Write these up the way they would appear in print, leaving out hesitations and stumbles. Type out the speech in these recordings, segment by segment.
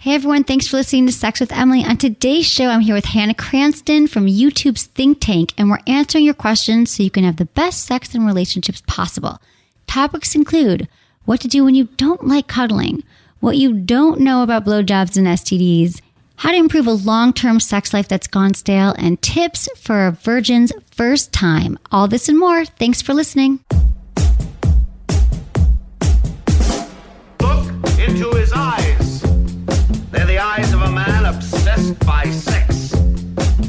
Hey everyone, thanks for listening to Sex with Emily. On today's show, I'm here with Hannah Cranston from YouTube's Think Tank, and we're answering your questions so you can have the best sex and relationships possible. Topics include what to do when you don't like cuddling, what you don't know about blowjobs and STDs, how to improve a long-term sex life that's gone stale, and tips for a virgin's first time. All this and more. Thanks for listening. Look into his eyes. They're the eyes of a man obsessed by sex.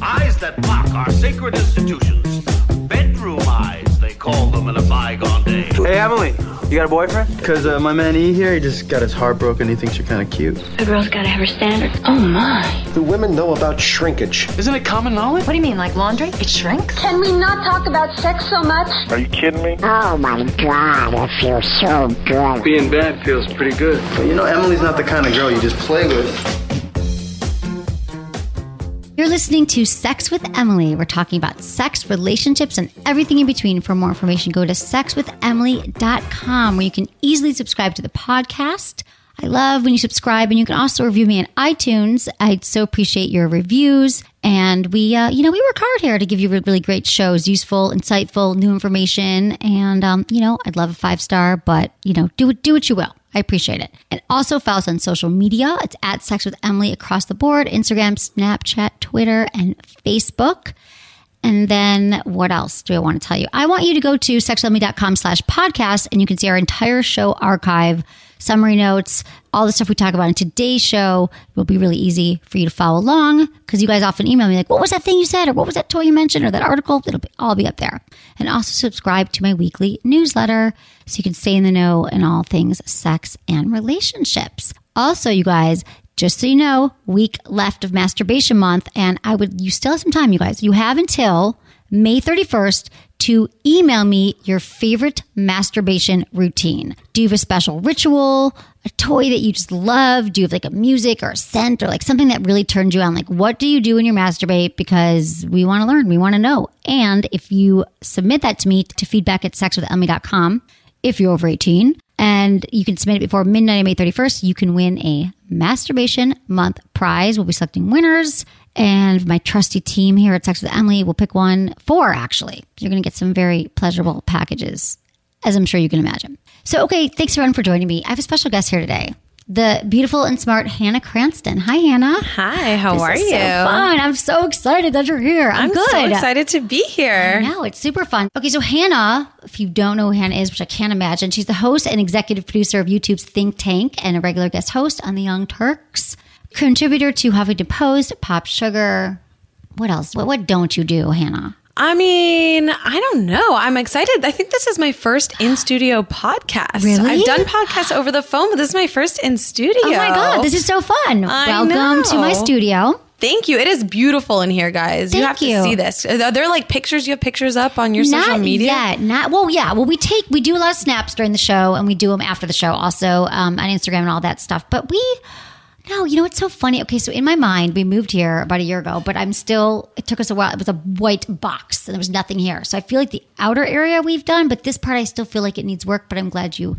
Eyes that mock our sacred institutions. Bedroom eyes, they call them in a bygone day. Hey, Emily, you got a boyfriend? Because my man E here, he just got his heart broken. He thinks you're kind of cute. A girl's got to have her standards. Oh, my. Do women know about shrinkage? Isn't it common knowledge? What do you mean, like laundry? It shrinks? Can we not talk about sex so much? Are you kidding me? Oh my God, I feel so good. Being bad feels pretty good. But you know, Emily's not the kind of girl you just play with. You're listening to Sex with Emily. We're talking about sex, relationships, and everything in between. For more information, go to sexwithemily.com, where you can easily subscribe to the podcast. I love when you subscribe, and you can also review me on iTunes. I'd so appreciate your reviews. And we work hard here to give you really great shows, useful, insightful, new information. And, I'd love a 5-star, but, do what you will. I appreciate it. And also follow us on social media. It's at Sex with Emily across the board, Instagram, Snapchat, Twitter, and Facebook. And then what else do I want to tell you? I want you to go to sexwithemily.com/podcast, and you can see our entire show archive, summary notes, all the stuff we talk about in today's show. It will be really easy for you to follow along, because you guys often email me like, what was that thing you said? Or what was that toy you mentioned? Or that article? It'll all be up there. And also subscribe to my weekly newsletter so you can stay in the know in all things sex and relationships. Also, you guys, just so you know, week left of masturbation month, and you still have some time, you guys. You have until May 31st to email me your favorite masturbation routine. Do you have a special ritual, a toy that you just love? Do you have like a music or a scent or like something that really turns you on? Like, what do you do when you masturbate? Because we want to learn, we want to know. And if you submit that to me to feedback@sexwithemily.com, if you're over 18, and you can submit it before midnight on May 31st, you can win a Masturbation Month prize. We'll be selecting winners, and my trusty team here at Sex with Emily will pick 4, actually. You're going to get some very pleasurable packages, as I'm sure you can imagine. So, okay, thanks everyone for joining me. I have a special guest here today, the beautiful and smart Hannah Cranston. Hi, Hannah. Hi, how are you? This is so fun. I'm so excited that you're here. I'm good. So excited to be here. I know, it's super fun. Okay, so Hannah, if you don't know who Hannah is, which I can't imagine, she's the host and executive producer of YouTube's Think Tank and a regular guest host on The Young Turks, contributor to Huffington Post, Pop Sugar. What else? What don't you do, Hannah? I mean, I don't know. I'm excited. I think this is my first in-studio podcast. Really? I've done podcasts over the phone, but this is my first in studio. Oh my God, this is so fun. Welcome know. to my studio. Thank you. It is beautiful in here, guys. You have to see this. Are there like pictures? You have pictures up on your social media? Well, we do a lot of snaps during the show, and we do them after the show also on Instagram and all that stuff. But no, you know what's so funny? Okay, so in my mind, we moved here about a year ago, but it took us a while. It was a white box and there was nothing here. So I feel like the outer area we've done, but this part I still feel like it needs work, but I'm glad you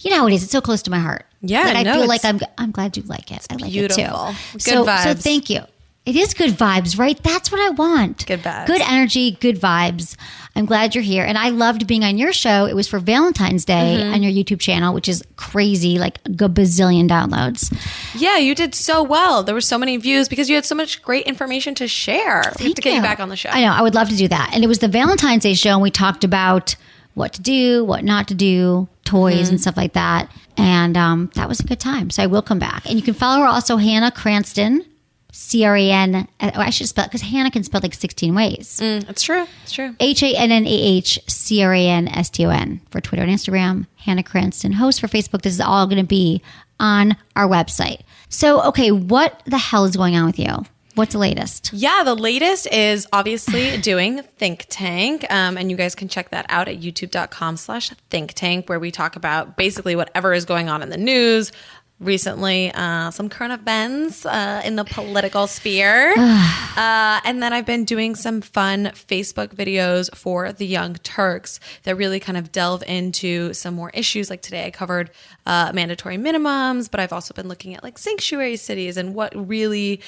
know how it is. It's so close to my heart. Yeah, I feel like I'm glad you like it. I like beautiful. it too. Good vibes. So thank you. It is good vibes, right? That's what I want. Good vibes. Good energy, good vibes. I'm glad you're here. And I loved being on your show. It was for Valentine's Day on your YouTube channel, which is crazy, like a bazillion downloads. Yeah, you did so well. There were so many views because you had so much great information to share. We have to get you back on the show. I know. I would love to do that. And it was the Valentine's Day show, and we talked about what to do, what not to do, toys and stuff like that. And that was a good time. So I will come back. And you can follow her also, Hannah Cranston. C-R-A-N, I should spell it because Hannah can spell like 16 ways. It's true. It's true. Hannah-Cranston for Twitter and Instagram. Hannah Cranston, host for Facebook. This is all going to be on our website. So, okay, what the hell is going on with you? What's the latest? Yeah, the latest is obviously doing Think Tank. And you guys can check that out at youtube.com/Think Tank, where we talk about basically whatever is going on in the news, recently, some current events in the political sphere. And then I've been doing some fun Facebook videos for the Young Turks that really kind of delve into some more issues. Like today I covered mandatory minimums, but I've also been looking at like sanctuary cities and what really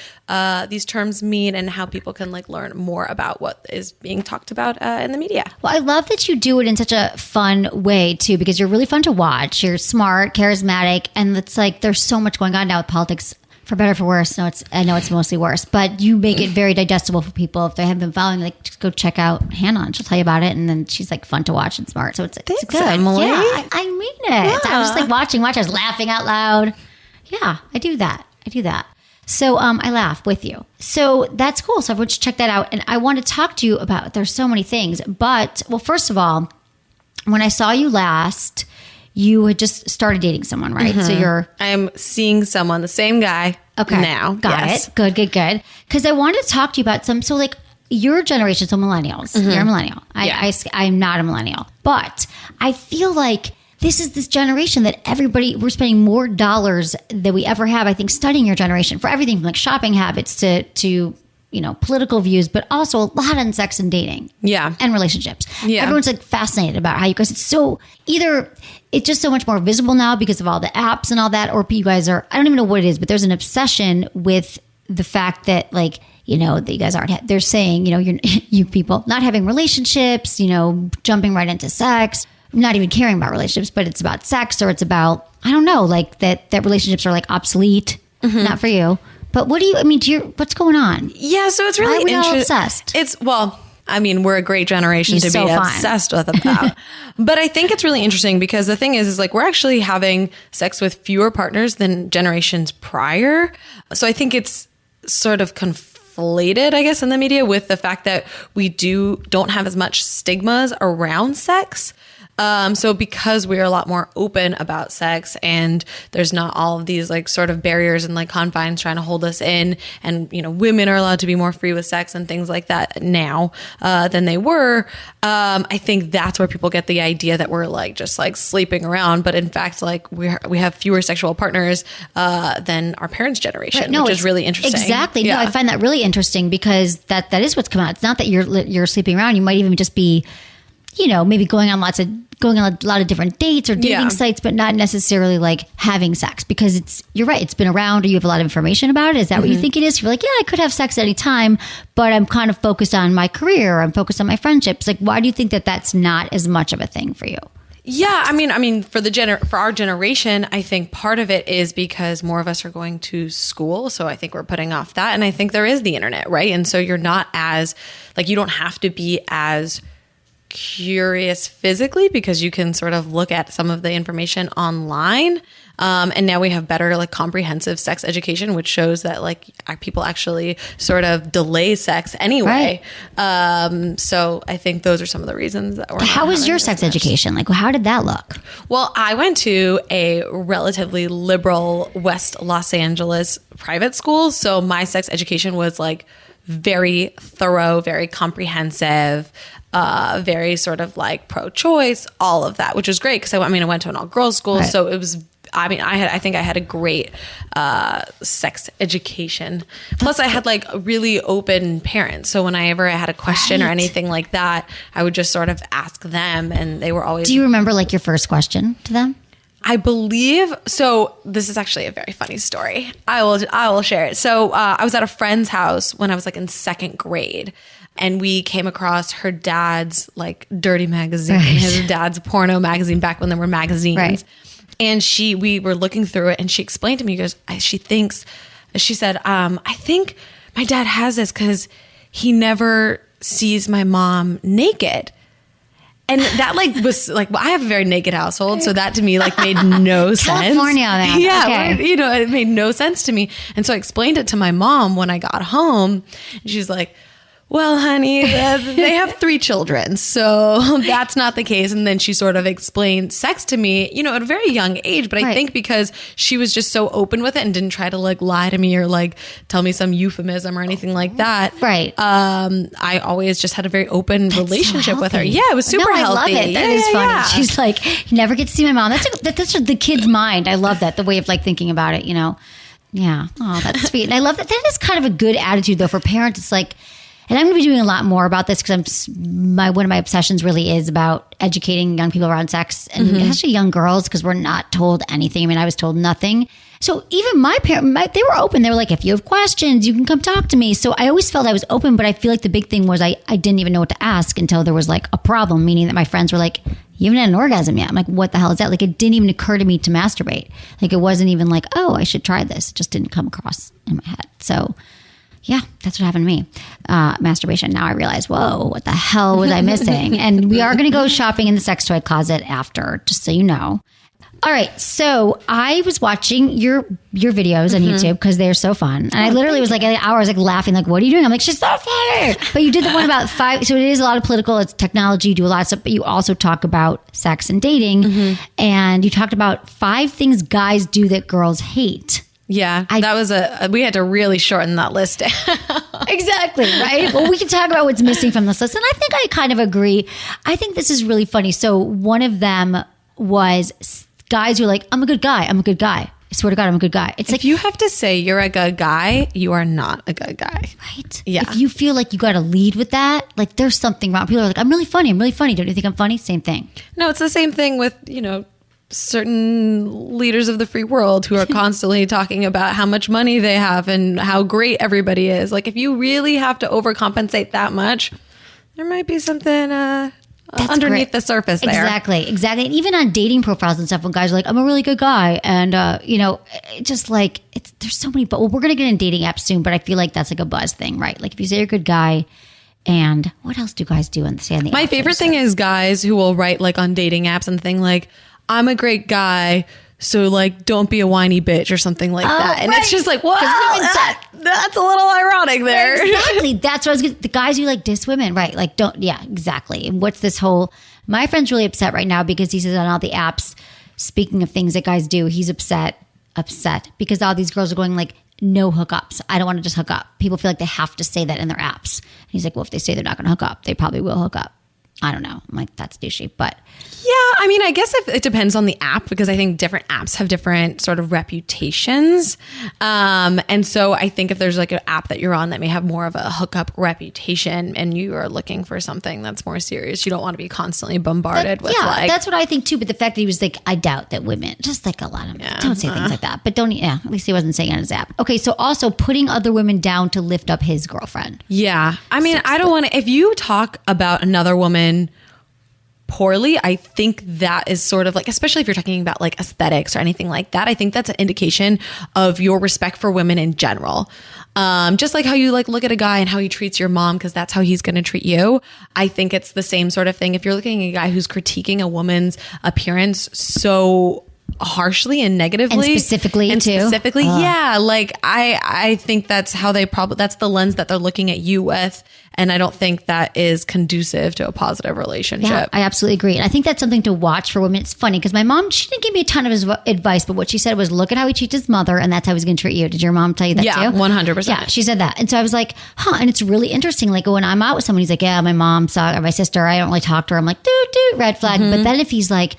these terms mean and how people can like learn more about what is being talked about in the media. Well, I love that you do it in such a fun way too, because you're really fun to watch. You're smart, charismatic, and it's like there's so much going on now with politics, for better or for worse. No, I know it's mostly worse, but you make it very digestible for people. If they haven't been following, like, just go check out Hannah and she'll tell you about it. And then she's like fun to watch and smart. So it's good. Emily. Yeah, I mean it. I was just like watching. I was laughing out loud. Yeah, I do that. So I laugh with you. So that's cool. So everyone should check that out. And I want to talk to you about, there's so many things. But, well, first of all, when I saw you last, you had just started dating someone, right? So I'm seeing someone, the same guy now. Got it. Good. Because I wanted to talk to you about so like your generation, so millennials. You're a millennial. I'm not a millennial. But I feel like this generation that we're spending more dollars than we ever have, I think, studying your generation for everything from like shopping habits to political views, but also a lot on sex and dating. Yeah. And relationships. Yeah. Everyone's like fascinated about how you guys, it's just so much more visible now because of all the apps and all that, or you guys are, I don't even know what it is, but there's an obsession with the fact that like, that you guys aren't, they're saying, you people not having relationships, jumping right into sex, not even caring about relationships, but it's about sex, or it's about, I don't know, like that relationships are like obsolete, not for you. But what's going on? Yeah, so it's really Why are we all obsessed? We're a great generation to be obsessed with about. But I think it's really interesting because the thing is like we're actually having sex with fewer partners than generations prior. So I think it's sort of conflated, I guess, in the media with the fact that we don't have as much stigmas around sex. So because we're a lot more open about sex and there's not all of these like sort of barriers and like confines trying to hold us in, and women are allowed to be more free with sex and things like that now than they were. I think that's where people get the idea that we're like just like sleeping around, but in fact like we have fewer sexual partners than our parents' generation, which is really interesting. Exactly. Yeah. No, I find that really interesting because that is what's come out. It's not that you're sleeping around. You might even just be maybe going on a lot of different dates or dating sites, but not necessarily like having sex, because you're right. It's been around, or you have a lot of information about it. Is that what you think it is? You're like, yeah, I could have sex at any time, but I'm kind of focused on my career. Or I'm focused on my friendships. Like, why do you think that that's not as much of a thing for you? Yeah, I mean, for our generation, I think part of it is because more of us are going to school, so I think we're putting off that, and I think there is the internet, right? And so you're not as like you don't have to be as curious physically because you can sort of look at some of the information online. And now we have better like comprehensive sex education, which shows that like people actually sort of delay sex anyway. Right. So I think those are some of the reasons that we're. How was your sex education? Like, how did that look? Well, I went to a relatively liberal West Los Angeles private school. So my sex education was like very thorough, very comprehensive, very sort of like pro-choice, all of that, which was great because I went to an all-girls school, right. So it was. I think I had a great sex education. Plus, I had like really open parents, so whenever I had a question or anything like that, I would just sort of ask them, and they were always. Do you remember like your first question to them? I believe so. This is actually a very funny story. I will share it. So I was at a friend's house when I was like in second grade. And we came across her dad's like dirty magazine, right. His dad's porno magazine back when there were magazines. Right. And we were looking through it, and she explained to me, she said, I think my dad has this because he never sees my mom naked. And that like was like, well, I have a very naked household. So that to me like made no sense. California, man. Yeah. Okay. It made no sense to me. And so I explained it to my mom when I got home, and she's like, well, honey, they have 3 children, so that's not the case. And then she sort of explained sex to me, you know, at a very young age. But I think because she was just so open with it and didn't try to like lie to me or like tell me some euphemism or anything like that. Right. I always just had a very open relationship with her. Yeah, it was super healthy. I love it. That is funny. Yeah. She's like, you never get to see my mom. That's just the kid's mind. I love that, the way of like thinking about it, you know. Yeah. Oh, that's sweet. And I love that. That is kind of a good attitude though for parents. It's like, and I'm going to be doing a lot more about this because one of my obsessions really is about educating young people around sex, and especially young girls, because we're not told anything. I mean, I was told nothing. So even my parents, they were open. They were like, if you have questions, you can come talk to me. So I always felt I was open, but I feel like the big thing was I didn't even know what to ask until there was like a problem, meaning that my friends were like, you haven't had an orgasm yet. I'm like, what the hell is that? Like, it didn't even occur to me to masturbate. Like, it wasn't even like, oh, I should try this. It just didn't come across in my head. So yeah, that's what happened to me. Masturbation. Now I realize, whoa, what the hell was I missing? And we are going to go shopping in the sex toy closet after, just so you know. All right. So I was watching your videos on YouTube because they're so fun. And I literally was like an hour, I was like laughing, like, what are you doing? I'm like, she's so funny. But you did the one about 5. So it is a lot of political, it's technology, you do a lot of stuff, but you also talk about sex and dating. And you talked about 5 things guys do that girls hate. Yeah, that was we had to really shorten that list down. Exactly, right? Well, we can talk about what's missing from this list. And I think I kind of agree. I think this is really funny. So one of them was guys who are like, I'm a good guy. I'm a good guy. I swear to God, I'm a good guy. It's like, if you have to say you're a good guy, you are not a good guy. Right? Yeah. If you feel like you got to lead with that, like there's something wrong. People are like, I'm really funny. I'm really funny. Don't you think I'm funny? Same thing. No, it's the same thing with, you know, certain leaders of the free world who are constantly talking about how much money they have and how great everybody is. Like, if you really have to overcompensate that much, there might be something underneath the surface there. Exactly. And even on dating profiles and stuff, when guys are like, I'm a really good guy. And, you know, just like, there's so many, but we're going to get in dating apps soon, but I feel like that's like a buzz thing, right? Like if you say you're a good guy, and what else do guys do on the My favorite thing is guys who will write like on dating apps and thing like, I'm a great guy, so like don't be a whiny bitch or something like that. And it's just like, what? That's a little ironic there. Exactly. That's what I was going to, the guys who like diss women, right? Like exactly. And what's this whole, my friend's really upset right now because he says on all the apps, speaking of things that guys do, he's upset because all these girls are going like, no hookups. I don't want to just hook up. People feel like they have to say that in their apps. And he's like, well, if they say they're not going to hook up, they probably will hook up. I don't know. I'm like, that's douchey, but yeah, I mean, I guess it depends on the app because I think different apps have different sort of reputations. And so I think if there's like an app that you're on that may have more of a hookup reputation and you are looking for something that's more serious, you don't want to be constantly bombarded with like... that's what I think too. But the fact that he was like, I doubt that women, just like a lot of them, don't say things like that. But at least he wasn't saying on his app. Okay, so also putting other women down to lift up his girlfriend. Yeah. I mean, I don't want to... If you talk about another woman poorly, I think that is sort of like, especially if you're talking about like aesthetics or anything like that, I think that's an indication of your respect for women in general. Just like how you like look at a guy and how he treats your mom because that's how he's going to treat you. I think it's the same sort of thing. If you're looking at a guy who's critiquing a woman's appearance so harshly and negatively and specifically, yeah, like I think that's how that's the lens that they're looking at you with, and I don't think that is conducive to a positive relationship. Yeah, I absolutely agree. And I think that's something to watch for women. It's funny because my mom, she didn't give me a ton of advice, but what she said was, look at how he treats his mother and that's how he's going to treat you. Did your mom tell you that too? Yeah, 100%. Yeah, she said that. And so I was like, and it's really interesting. Like when I'm out with someone, he's like, yeah, my mom saw, or my sister, I don't really talk to her. I'm like, red flag. But then if he's like,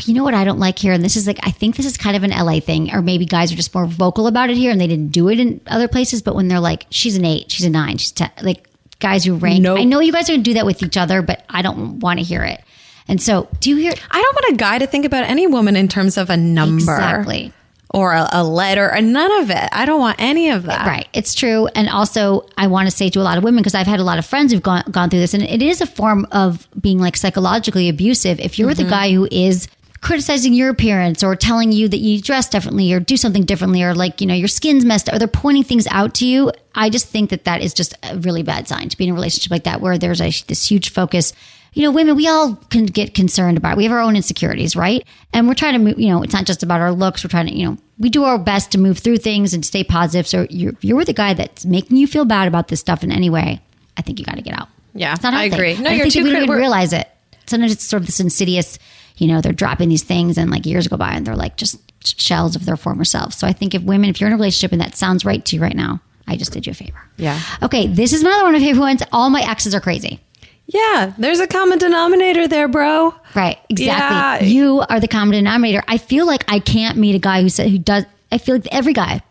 you know what I don't like here? And this is like, I think this is kind of an LA thing, or maybe guys are just more vocal about it here and they didn't do it in other places. But when they're like, she's an 8, she's a 9, she's 10, like guys who rank. Nope. I know you guys are going to do that with each other, but I don't want to hear it. And so do you hear? I don't want a guy to think about any woman in terms of a number. Exactly. Or a letter, or none of it. I don't want any of that. Right. It's true. And also, I want to say to a lot of women, because I've had a lot of friends who've gone through this, and it is a form of being like psychologically abusive. If you're with a guy who is criticizing your appearance or telling you that you dress differently or do something differently, or like, you know, your skin's messed up, or they're pointing things out to you, I just think that is just a really bad sign to be in a relationship like that, where there's this huge focus. You know, women, we all can get concerned about it. We have our own insecurities, right? And we're trying to move, you know, it's not just about our looks. We're trying to, you know, we do our best to move through things and stay positive. So you're with a guy that's making you feel bad about this stuff in any way, I think you got to get out. Yeah, it's not I healthy. agree. No, I you're think too we don't even critical. realize it. Sometimes it's sort of this insidious, they're dropping these things and like years go by and they're like just shells of their former selves. So I think if you're in a relationship and that sounds right to you right now, I just did you a favor. Yeah. Okay, this is another one of my favorite ones. All my exes are crazy. Yeah, there's a common denominator there, bro. Right, exactly. Yeah. You are the common denominator. I feel like I can't meet a guy who does. I feel like every guy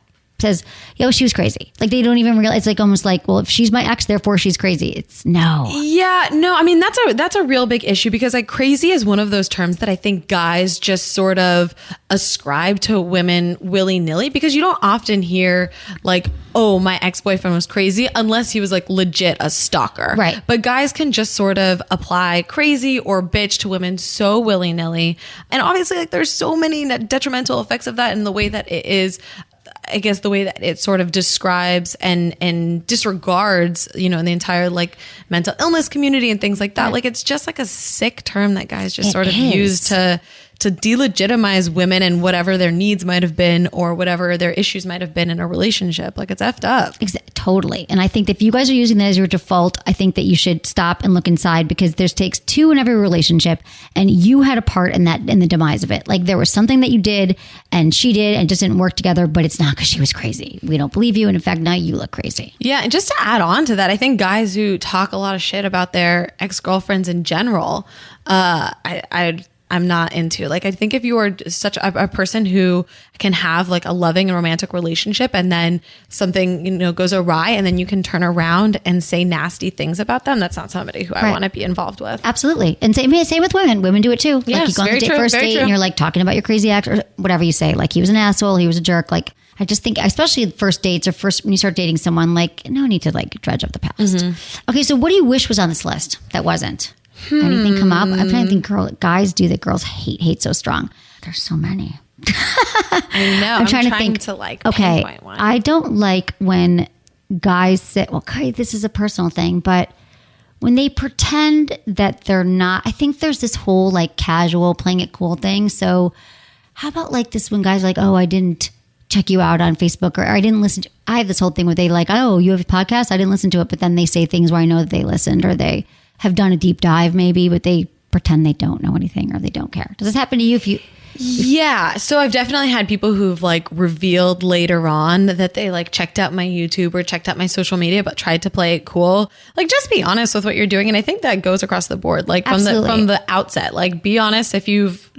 says, yo, she was crazy. Like they don't even realize. It's like almost like, well, if she's my ex, therefore she's crazy. It's no. Yeah, no, I mean, that's a real big issue because like crazy is one of those terms that I think guys just sort of ascribe to women willy-nilly because you don't often hear like, oh, my ex-boyfriend was crazy unless he was like legit a stalker. Right. But guys can just sort of apply crazy or bitch to women so willy-nilly. And obviously like there's so many detrimental effects of that in the way that it is, I guess the way that it sort of describes and disregards, the entire like mental illness community and things like that. Like it's just like a sick term that guys just sort of use to delegitimize women and whatever their needs might have been or whatever their issues might have been in a relationship. Like it's effed up. Totally. And I think that if you guys are using that as your default, I think that you should stop and look inside because there's takes two in every relationship and you had a part in the demise of it. Like there was something that you did and she did and just didn't work together, but it's not because she was crazy. We don't believe you. And in fact, now you look crazy. Yeah. And just to add on to that, I think guys who talk a lot of shit about their ex-girlfriends in general, I'm not into. Like, I think if you are such a person who can have like a loving and romantic relationship and then something, goes awry and then you can turn around and say nasty things about them, that's not somebody who I want to be involved with. Absolutely. And same with women. Women do it too. Yes, like you go on very the true, first very date true. and you're like talking about your crazy ex or whatever you say. Like he was an asshole. He was a jerk. Like I just think, especially first dates or when you start dating someone, like no need to like dredge up the past. Mm-hmm. Okay. So what do you wish was on this list that wasn't? Anything come up? I'm trying to think guys do that girls hate so strong. There's so many. I know. I'm trying to think to like okay, pinpoint one. I don't like when guys say, well, okay, this is a personal thing, but when they pretend that they're not, I think there's this whole like casual playing it cool thing. So how about like this when guys are like, oh, I didn't check you out on Facebook or I didn't listen to, I have this whole thing where they like, oh, you have a podcast? I didn't listen to it. But then they say things where I know that they listened or they have done a deep dive maybe, but they pretend they don't know anything or they don't care. Does this happen to you Yeah. So I've definitely had people who've like revealed later on that they like checked out my YouTube or checked out my social media, but tried to play it cool. Like just be honest with what you're doing. And I think that goes across the board, like from the outset, like be honest if you've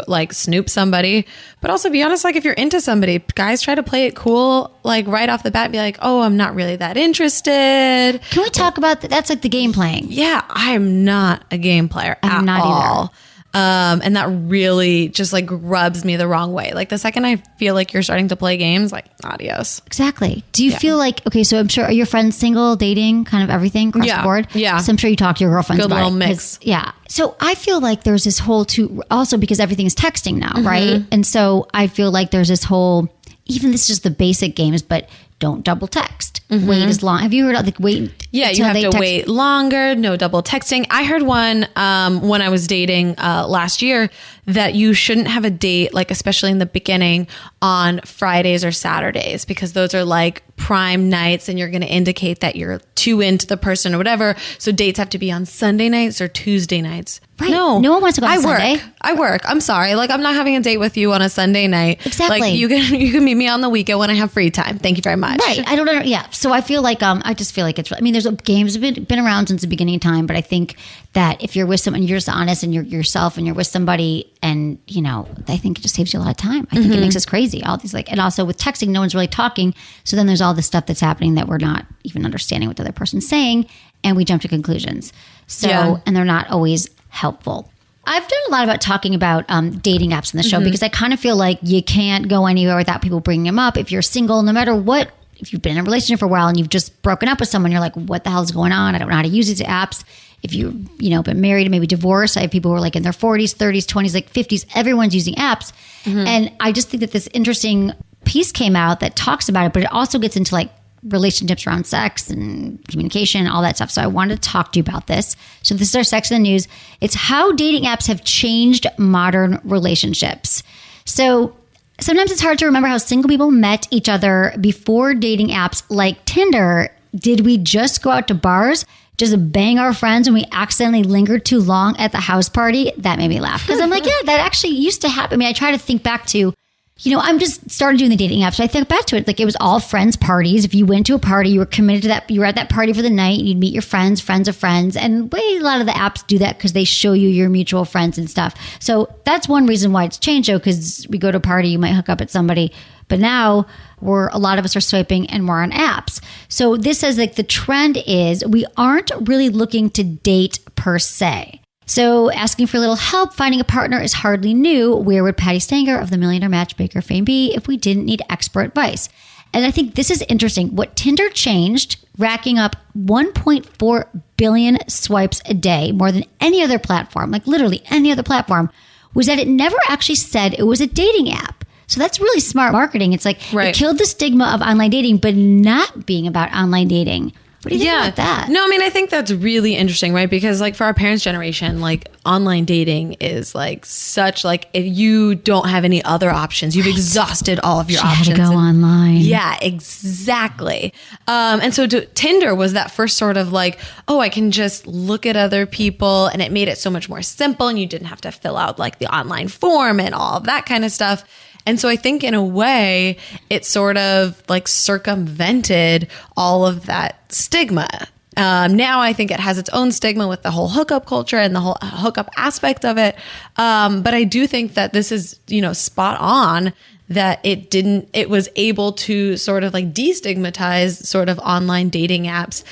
like snooped somebody, but also be honest. Like if you're into somebody, guys try to play it cool, like right off the bat, be like, oh, I'm not really that interested. Can we talk about that? That's like the game playing. Yeah. I am not a game player at not all. Either. And that really just like rubs me the wrong way. Like the second I feel like you're starting to play games, like adios. Exactly. Do you feel like, okay, so I'm sure, are your friends single, dating, kind of everything across the board? Yeah. So I'm sure you talk to your girlfriends Good about little it. mix. Yeah. So I feel like there's this whole also because everything is texting now, right? And so I feel like there's this whole, even this is just the basic games, but don't double text. Wait as long. Have you heard of like wait? Yeah, you have to wait longer. No double texting. I heard one when I was dating last year that you shouldn't have a date, like especially in the beginning, on Fridays or Saturdays because those are like prime nights and you're going to indicate that you're too into the person or whatever. So dates have to be on Sunday nights or Tuesday nights. Right. No one wants to go on Sunday. I work. I'm sorry. Like I'm not having a date with you on a Sunday night. Exactly. Like you can meet me on the weekend when I have free time. Thank you very much. Right. I don't know. Yeah. So I feel like I just feel like it's. I mean, there's games have been around since the beginning of time, but I think that if you're with someone, you're just honest and you're yourself, and you're with somebody, and I think it just saves you a lot of time. I think it makes us crazy. All these and also with texting, no one's really talking. So then there's all this stuff that's happening that we're not even understanding what the other person's saying, and we jump to conclusions. So and they're not always helpful. I've done a lot about talking about dating apps in the show because I kind of feel like you can't go anywhere without people bringing them up. If you're single, no matter what, if you've been in a relationship for a while and you've just broken up with someone, you're like, what the hell is going on? I don't know how to use these apps. If you've been married and maybe divorced, I have people who are like in their 40s, 30s, 20s, like 50s. Everyone's using apps. And I just think that this interesting piece came out that talks about it, but it also gets into like relationships around sex and communication, all that stuff. So I wanted to talk to you about this. So this is our Sex in the News. It's how dating apps have changed modern relationships. So sometimes it's hard to remember how single people met each other before dating apps like Tinder did we just go out to bars, just bang our friends and we accidentally lingered too long at the house party? That made me laugh. Because I'm like, yeah, that actually used to happen. I mean, I try to think back to, I'm just started doing the dating apps. So I think back to it. Like, it was all friends parties. If you went to a party, you were committed to that. You were at that party for the night. You'd meet your friends of friends. And a lot of the apps do that because they show you your mutual friends and stuff. So that's one reason why it's changed, though, because we go to a party, you might hook up at somebody. But now a lot of us are swiping and we're on apps. So this says like the trend is we aren't really looking to date per se. So asking for a little help finding a partner is hardly new. Where would Patty Stanger of the Millionaire Matchmaker fame be if we didn't need expert advice? And I think this is interesting. What Tinder changed, racking up 1.4 billion swipes a day, more than any other platform, like literally any other platform, was that it never actually said it was a dating app. So that's really smart marketing. It's like it killed the stigma of online dating, but not being about online dating. What do you think about that? No, I mean, I think that's really interesting, right? Because like for our parents' generation, like online dating is like such like if you don't have any other options, you've exhausted all of your options. You had to go online. Yeah, exactly. And so Tinder was that first sort of like, oh, I can just look at other people, and it made it so much more simple, and you didn't have to fill out like the online form and all of that kind of stuff. And so I think in a way, it sort of like circumvented all of that stigma. Now I think it has its own stigma with the whole hookup culture and the whole hookup aspect of it. But I do think that this is, spot on, that it was able to sort of like destigmatize sort of online dating apps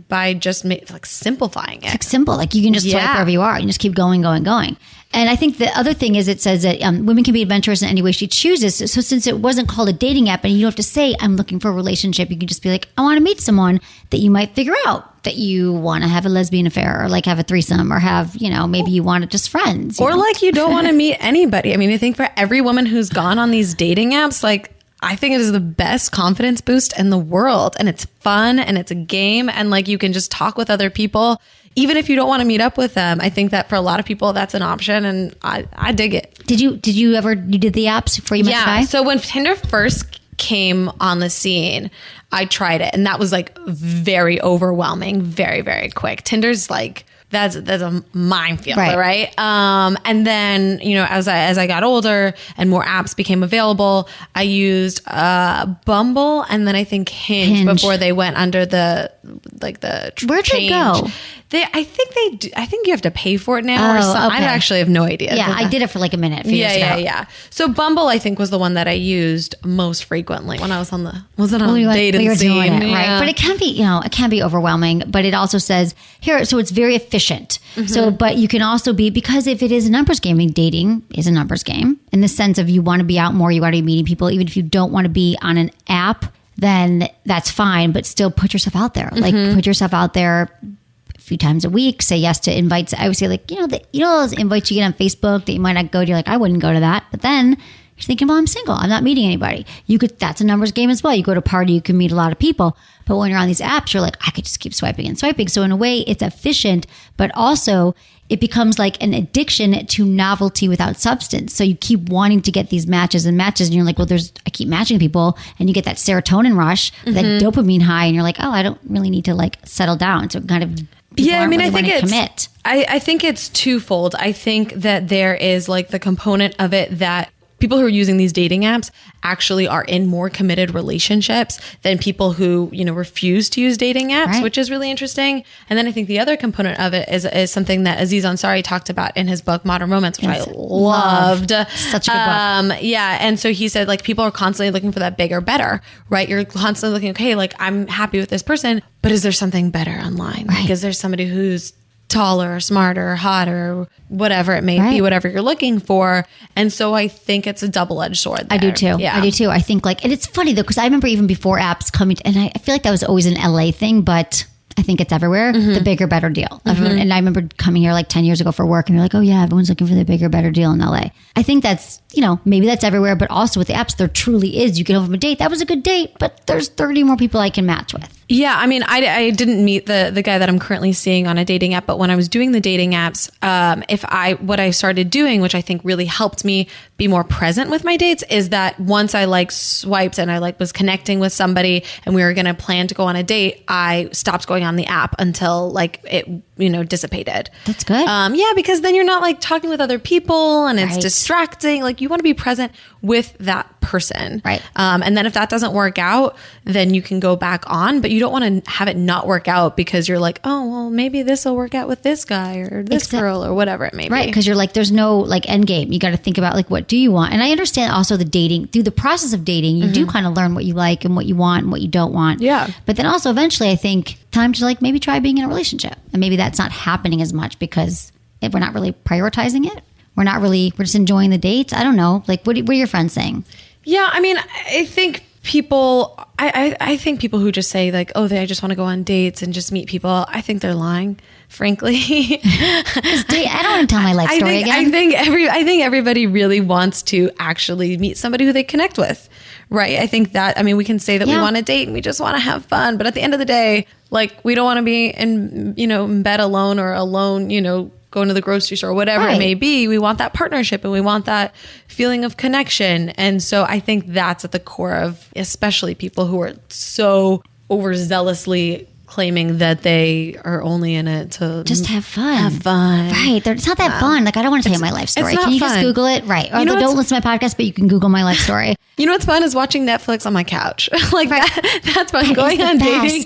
by just simplifying it. It's like simple. Like you can just swipe wherever you are and just keep going, going, going. And I think the other thing is it says that women can be adventurous in any way she chooses. So since it wasn't called a dating app and you don't have to say, I'm looking for a relationship, you can just be like, I want to meet someone that you might figure out that you want to have a lesbian affair or like have a threesome or have, maybe you want to just friends. Or like you don't want to meet anybody. I mean, I think for every woman who's gone on these dating apps, like I think it is the best confidence boost in the world. And it's fun and it's a game. And like you can just talk with other people. Even if you don't want to meet up with them, I think that for a lot of people, that's an option. And I dig it. Did you did the apps before you met the guy? So when Tinder first came on the scene, I tried it. And that was like very overwhelming, very, very quick. Tinder's like, that's a minefield, right? And then, as I got older and more apps became available, I used Bumble and then I think Hinge before they went under the Where'd change. They go? I think you have to pay for it now or something. Okay. I actually have no idea. Yeah, I did it for like a minute. A few years ago. Yeah. So Bumble, I think, was the one that I used most frequently when I was on the dating scene. Right? But it can be, it can be overwhelming. But it also says here, so it's very efficient. Mm-hmm. So, but you can also be, because if it is a numbers game, I mean, dating is a numbers game in the sense of you want to be out more, you want to be meeting people, even if you don't want to be on an app, then that's fine. But still put yourself out there. Like put yourself out there a few times a week. Say yes to invites. I would say like, those invites you get on Facebook that you might not go to. You're like, I wouldn't go to that. But then you're thinking, well, I'm single. I'm not meeting anybody. That's a numbers game as well. You go to a party, you can meet a lot of people. But when you're on these apps, you're like, I could just keep swiping and swiping. So in a way, it's efficient, but also it becomes like an addiction to novelty without substance. So you keep wanting to get these matches and you're like, well, I keep matching people, and you get that serotonin rush, that dopamine high, and you're like, oh, I don't really need to like settle down. So kind of I think I think it's twofold. I think that there is like the component of it that people who are using these dating apps actually are in more committed relationships than people who, refuse to use dating apps, which is really interesting. And then I think the other component of it is something that Aziz Ansari talked about in his book, Modern Romance, which I loved. Such a good book. Yeah. And so he said, like, people are constantly looking for that bigger, better, right? You're constantly looking, okay, like I'm happy with this person, but is there something better online? Right. Like, is there somebody who's taller or smarter or hotter, whatever it may be, whatever you're looking for. And so I think it's a double-edged sword there. I do too. Yeah. I do too. I think and it's funny though, because I remember even before apps coming, and I feel like that was always an LA thing, but I think it's everywhere, the bigger, better deal. And I remember coming here like 10 years ago for work, and you're like, oh yeah, everyone's looking for the bigger, better deal in LA. I think that's, maybe that's everywhere, but also with the apps, there truly is. You get home from a date, that was a good date, but there's 30 more people I can match with. Yeah, I mean, I didn't meet the guy that I'm currently seeing on a dating app, but when I was doing the dating apps, what I started doing, which I think really helped me be more present with my dates, is that once I like swiped and I like was connecting with somebody and we were going to plan to go on a date, I stopped going on the app until like it, dissipated. That's good. Yeah, because then you're not like talking with other people and it's distracting. Like you want to be present with that person. Right. And then if that doesn't work out, then you can go back on, but you don't want to have it not work out because you're like, oh, well, maybe this will work out with this guy or this girl or whatever it may be. Right. Because you're like, there's no like end game. You got to think about like, what do you want? And I understand also the dating, through the process of dating, you do kind of learn what you like and what you want and what you don't want. Yeah. But then also eventually I think time to like maybe try being in a relationship. And maybe that's not happening as much because we're not really prioritizing it. We're just enjoying the dates. I don't know. Like what are your friends saying? Yeah. I mean, I think people, I think people who just say like, oh, I just want to go on dates and just meet people. I think they're lying, frankly. I don't want to tell my life story again. I think everybody really wants to actually meet somebody who they connect with. Right. I think that, I mean, we can say that we want to date and we just want to have fun. But at the end of the day, like we don't want to be in bed alone or alone, going to the grocery store or whatever it may be. We want that partnership and we want that feeling of connection. And so I think that's at the core of especially people who are so overzealously claiming that they are only in it to just have fun. Right. It's not that fun. Like, I don't want to tell you my life story. Can you just Google it? Right. Or don't listen to my podcast, but you can Google my life story. You know what's fun is watching Netflix on my couch. Like that's fun. Going on dating.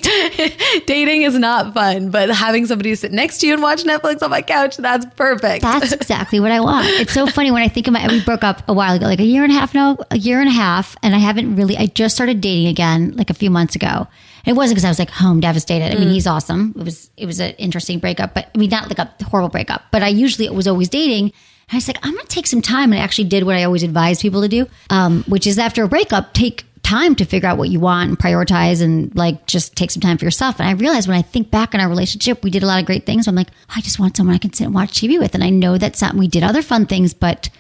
Dating is not fun, but having somebody sit next to you and watch Netflix on my couch, that's perfect. That's exactly what I want. It's so funny when I think about it. We broke up a while ago, like a year and a half. And I just started dating again, like a few months ago. And it wasn't because I was like home devastated. I mean, he's awesome. It was an interesting breakup, but I mean, not like a horrible breakup, but I usually was always dating. And I was like, I'm going to take some time. And I actually did what I always advise people to do, which is after a breakup, take time to figure out what you want and prioritize and like just take some time for yourself. And I realized when I think back on our relationship, we did a lot of great things. So I'm like, I just want someone I can sit and watch TV with. And I know that's something we did other fun things, but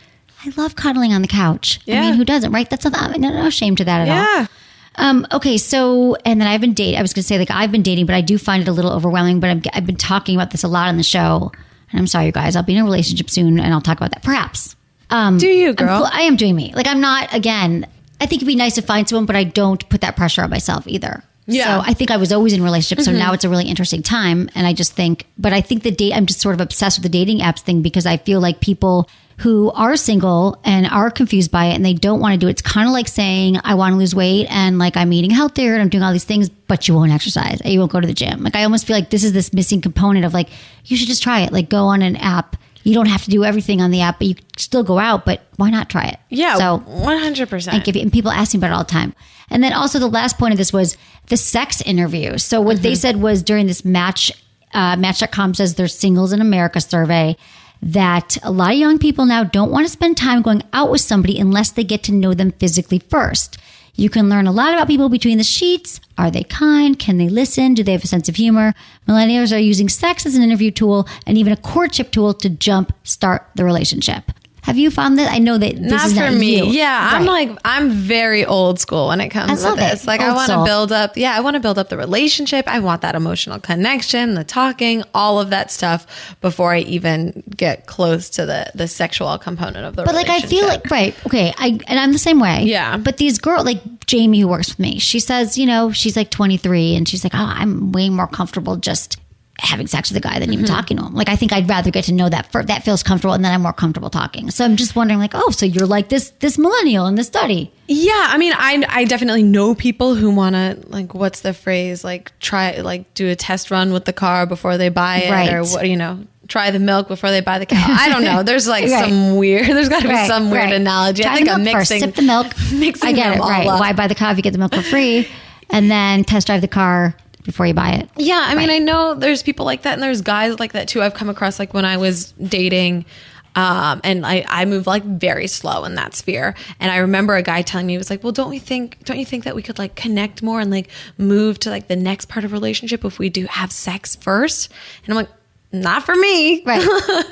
I love cuddling on the couch. Yeah. I mean, who doesn't, right? That's no shame to that at all. Okay, so, and then I've been dating. I was going to say, like, I've been dating, but I do find it a little overwhelming. But I've been talking about this a lot on the show. And I'm sorry, you guys. I'll be in a relationship soon, and I'll talk about that. Perhaps. Do you, girl? I am doing me. Like, I'm not, again, I think it'd be nice to find someone, but I don't put that pressure on myself either. Yeah. So I think I was always in relationships. So now it's a really interesting time. And I just think, but I think I'm just sort of obsessed with the dating apps thing because I feel like people who are single and are confused by it and they don't want to do it. It's kind of like saying, I want to lose weight and like I'm eating healthier and I'm doing all these things, but you won't exercise. You won't go to the gym. Like I almost feel like this is this missing component of like, you should just try it. Like go on an app. You don't have to do everything on the app, but you still go out, but why not try it? Yeah, so 100%. And people ask me about it all the time. And then also the last point of this was the sex interview. So what they said was during this Match.com says there's singles in America survey that a lot of young people now don't want to spend time going out with somebody unless they get to know them physically first. You can learn a lot about people between the sheets. Are they kind? Can they listen? Do they have a sense of humor? Millennials are using sex as an interview tool and even a courtship tool to jump start the relationship. Have you found that? I know that this is not for me. You. Yeah, right. I'm very old school when it comes to this. Like I want to build up. Yeah, I want to build up the relationship. I want that emotional connection, the talking, all of that stuff before I even get close to the sexual component of the relationship. But like I feel like okay, and I'm the same way. Yeah. But these girls, like Jamie, who works with me, she says, she's like 23, and she's like, oh, I'm way more comfortable just having sex with a guy than even talking to him. Like, I think I'd rather get to know that that feels comfortable and then I'm more comfortable talking. So I'm just wondering like, oh, so you're like this millennial in the study. Yeah. I mean, I definitely know people who want to like, what's the phrase? Like do a test run with the car before they buy it or what, try the milk before they buy the cow. I don't know. There's like there's got to be some weird analogy. Try I think I'm mixing. Sip the milk. I get it. Right. Why buy the cow if you get the milk for free? And then test drive the car before you buy it. Yeah, I mean, I know there's people like that and there's guys like that too. I've come across like when I was dating and I move like very slow in that sphere. And I remember a guy telling me, he was like, well, don't you think that we could like connect more and like move to like the next part of relationship if we do have sex first? And I'm like, not for me. Right.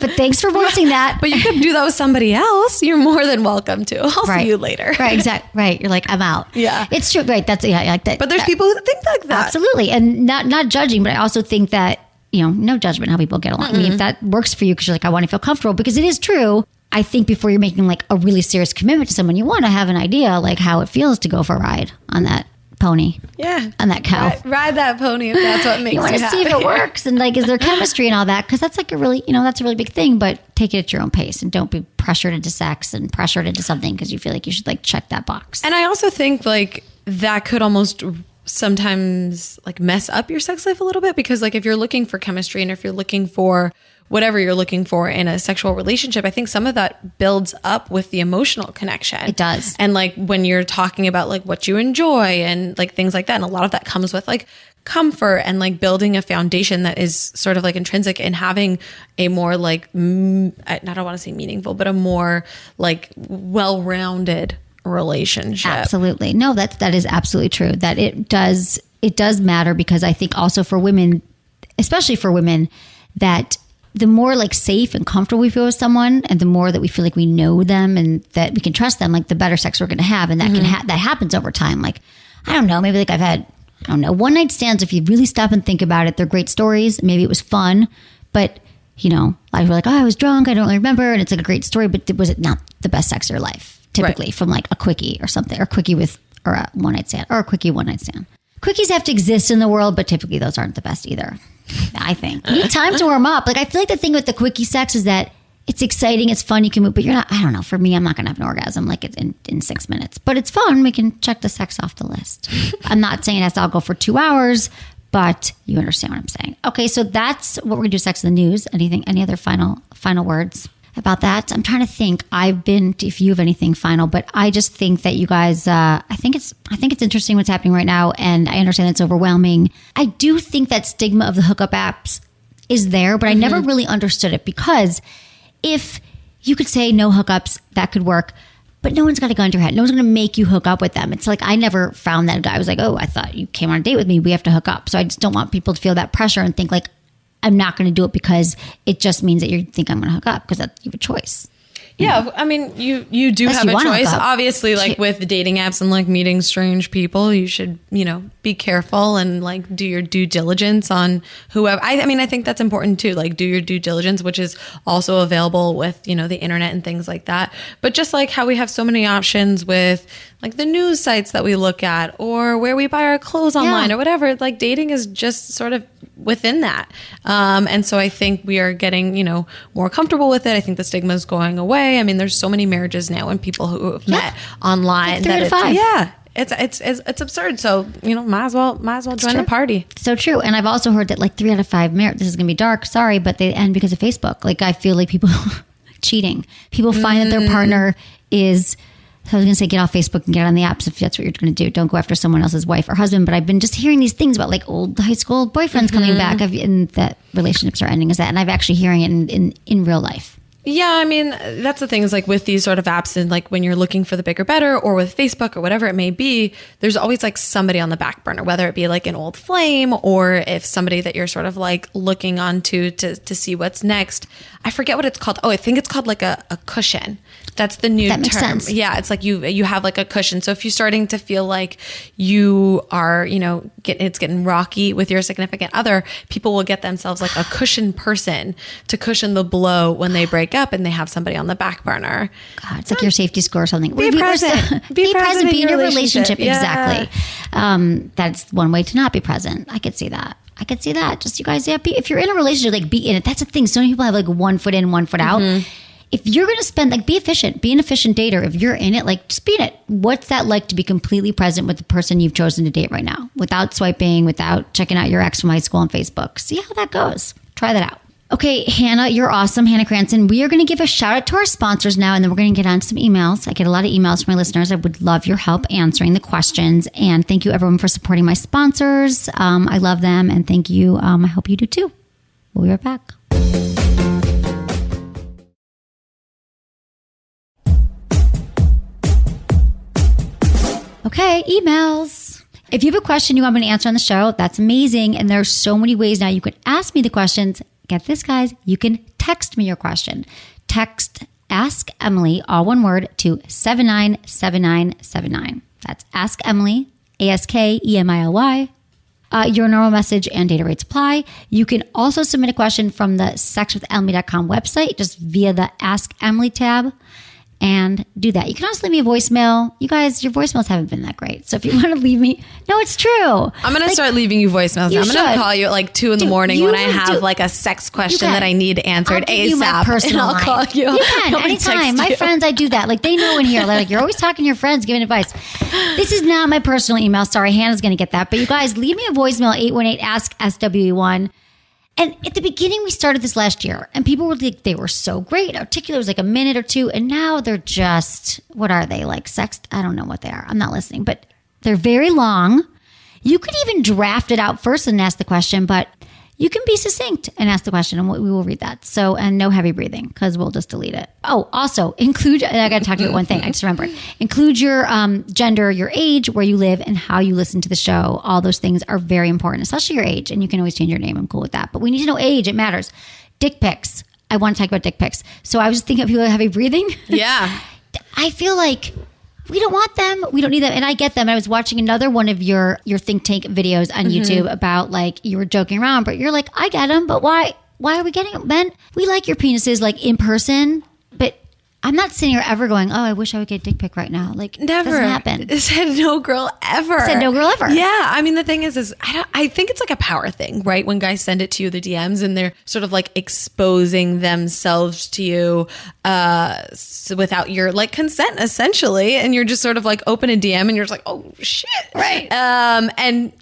But thanks for voicing that. But you could do that with somebody else. You're more than welcome to. I'll see you later. Right. Exactly. Right. You're like, I'm out. Yeah. It's true. Right. That's, yeah, like that. But there's people who think like that. Absolutely. And not judging, but I also think that, no judgment how people get along. I mean, if that works for you because you're like, I want to feel comfortable, because it is true. I think before you're making like a really serious commitment to someone, you want to have an idea like how it feels to go for a ride on that pony. Yeah. On that cow. Ride that pony if that's what makes you happy. You want to see if it works and like, is there chemistry and all that? Because that's like a really, that's a really big thing, but take it at your own pace and don't be pressured into sex and pressured into something because you feel like you should like check that box. And I also think like that could almost sometimes like mess up your sex life a little bit, because like if you're looking for chemistry and if you're looking for whatever you're looking for in a sexual relationship, I think some of that builds up with the emotional connection. It does. And like when you're talking about like what you enjoy and like things like that, and a lot of that comes with like comfort and like building a foundation that is sort of like intrinsic in having a more like, I don't want to say meaningful, but a more like well-rounded relationship. Absolutely. No, that is absolutely true. That it does matter, because I think also for women, especially for women, that the more like safe and comfortable we feel with someone, and the more that we feel like we know them and that we can trust them, like the better sex we're going to have. And that that happens over time. Like, I don't know, maybe like I've had, one night stands. If you really stop and think about it, they're great stories. Maybe it was fun, but I was like, oh, I was drunk. I don't really remember. And it's like a great story, but was it not the best sex of your life? Typically from like a quickie or something, or a quickie or a one night stand, or a quickie one night stand. Quickies have to exist in the world, but typically those aren't the best either. I think you need time to warm up. Like I feel like the thing with the quickie sex is that it's exciting, it's fun, you can move, but you're not. I don't know. For me, I'm not going to have an orgasm like it's in 6 minutes, but it's fun. We can check the sex off the list. I'm not saying it has to all go for 2 hours, but you understand what I'm saying. Okay, so that's what we're going to do. Sex in the news. Any other final words about that? I'm trying to think. If you have anything final, but I just think that you guys, I think it's interesting what's happening right now, and I understand it's overwhelming. I do think that stigma of the hookup apps is there, but I never really understood it, because if you could say no hookups, that could work, but no one's got a gun to your head. No one's going to make you hook up with them. It's like, I never found that guy was like, oh, I thought you came on a date with me, we have to hook up. So I just don't want people to feel that pressure and think like, I'm not going to do it because it just means that you think I'm going to hook up, because you have a choice. Yeah, I mean, you do have a choice. Obviously, like with the dating apps and like meeting strange people, you should, be careful and like do your due diligence on whoever. I mean, I think that's important too. Like do your due diligence, which is also available with, the internet and things like that. But just like how we have so many options with like the news sites that we look at, or where we buy our clothes online or whatever, like dating is just sort of within that. And so I think we are getting, more comfortable with it. I think the stigma is going away. I mean, there's so many marriages now and people who have met online. Like 3 to 5. Yeah. It's absurd. So, might as well join the party. So true. And I've also heard that like 3 out of 5 marriages, this is going to be dark, sorry, but they end because of Facebook. Like I feel like people cheating. People find that their partner is, I was going to say get off Facebook and get on the apps if that's what you're going to do. Don't go after someone else's wife or husband. But I've been just hearing these things about like old high school boyfriends coming back and that relationships are ending as that. And I've actually hearing it in real life. Yeah, I mean, that's the thing is like with these sort of apps and like when you're looking for the bigger better, or with Facebook or whatever it may be, there's always like somebody on the back burner, whether it be like an old flame or if somebody that you're sort of like looking onto to see what's next. I forget what it's called. Oh, I think it's called like a cushion. That's the new term. Makes sense. Yeah, it's like you have like a cushion. So if you're starting to feel like you are, it's getting rocky with your significant other, people will get themselves like a cushion person to cushion the blow when they break up and they have somebody on the back burner. God, it's like your safety score or something. Be present. Be present. Be in your relationship. Yeah. Exactly. That's one way to not be present. I could see that. Just you guys, if you're in a relationship, like be in it. That's the thing. So many people have like 1 foot in, 1 foot out. If you're going to spend, like, be efficient, be an efficient dater. If you're in it, like, just be in it. What's that like to be completely present with the person you've chosen to date right now, without swiping, without checking out your ex from high school on Facebook? See how that goes. Try that out. Okay, Hannah, you're awesome. Hannah Cranston. We are going to give a shout out to our sponsors now, and then we're going to get on to some emails. I get a lot of emails from my listeners. I would love your help answering the questions. And thank you, everyone, for supporting my sponsors. I love them, and thank you. I hope you do too. We'll be right back. Okay, emails. If you have a question you want me to answer on the show, that's amazing. And there's so many ways now you can ask me the questions. get this, guys, you can text me your question. Text Ask Emily, all one word, to 797979. That's Ask Emily, AskEmily. Your normal message and data rates apply. You can also submit a question from the sexwithemily.com website, just via the Ask Emily tab, and do that. You can also leave me a voicemail. You guys, your voicemails haven't been that great. So if you want to leave me, no, it's true. I'm going to start leaving you voicemails. I'm going to call you at like 2 in the morning when I have like a sex question that I need answered ASAP. You my personal and I'll call you. You can, anytime. My friends, I do that. Like they know in here. They're like, you're always talking to your friends, giving advice. This is not my personal email. Sorry, Hannah's going to get that. But you guys, leave me a voicemail, 818-ASK-SWE1. And at the beginning, we started this last year, and people were like, they were so great. Articulate was like a minute or two, and now they're just, what are they, like sext? I don't know what they are. I'm not listening, but they're very long. You could even draft it out first and ask the question, but you can be succinct and ask the question, and we will read that. So, and no heavy breathing, because we'll just delete it. Oh, also, include, I got to talk to you about one thing. I just remembered. Include your gender, your age, where you live, and how you listen to the show. All those things are very important, especially your age, and you can always change your name. I'm cool with that. But we need to know age. It matters. Dick pics. I want to talk about dick pics. So I was just thinking of people with heavy breathing. Yeah. I feel like we don't want them. We don't need them. And I get them. I was watching another one of your think tank videos on YouTube about like you were joking around, but you're like, I get them, but why are we getting them? Men, we like your penises like in person, but I'm not sitting here ever going, oh, I wish I would get a dick pic right now. Like, never. Doesn't happen. Said no girl ever. Said no girl ever. Yeah. I mean, the thing is I think it's like a power thing, right? When guys send it to you, the DMs, and they're sort of like exposing themselves to you without your like consent, essentially. And you're just sort of like open a DM and you're just like, oh shit. Right. And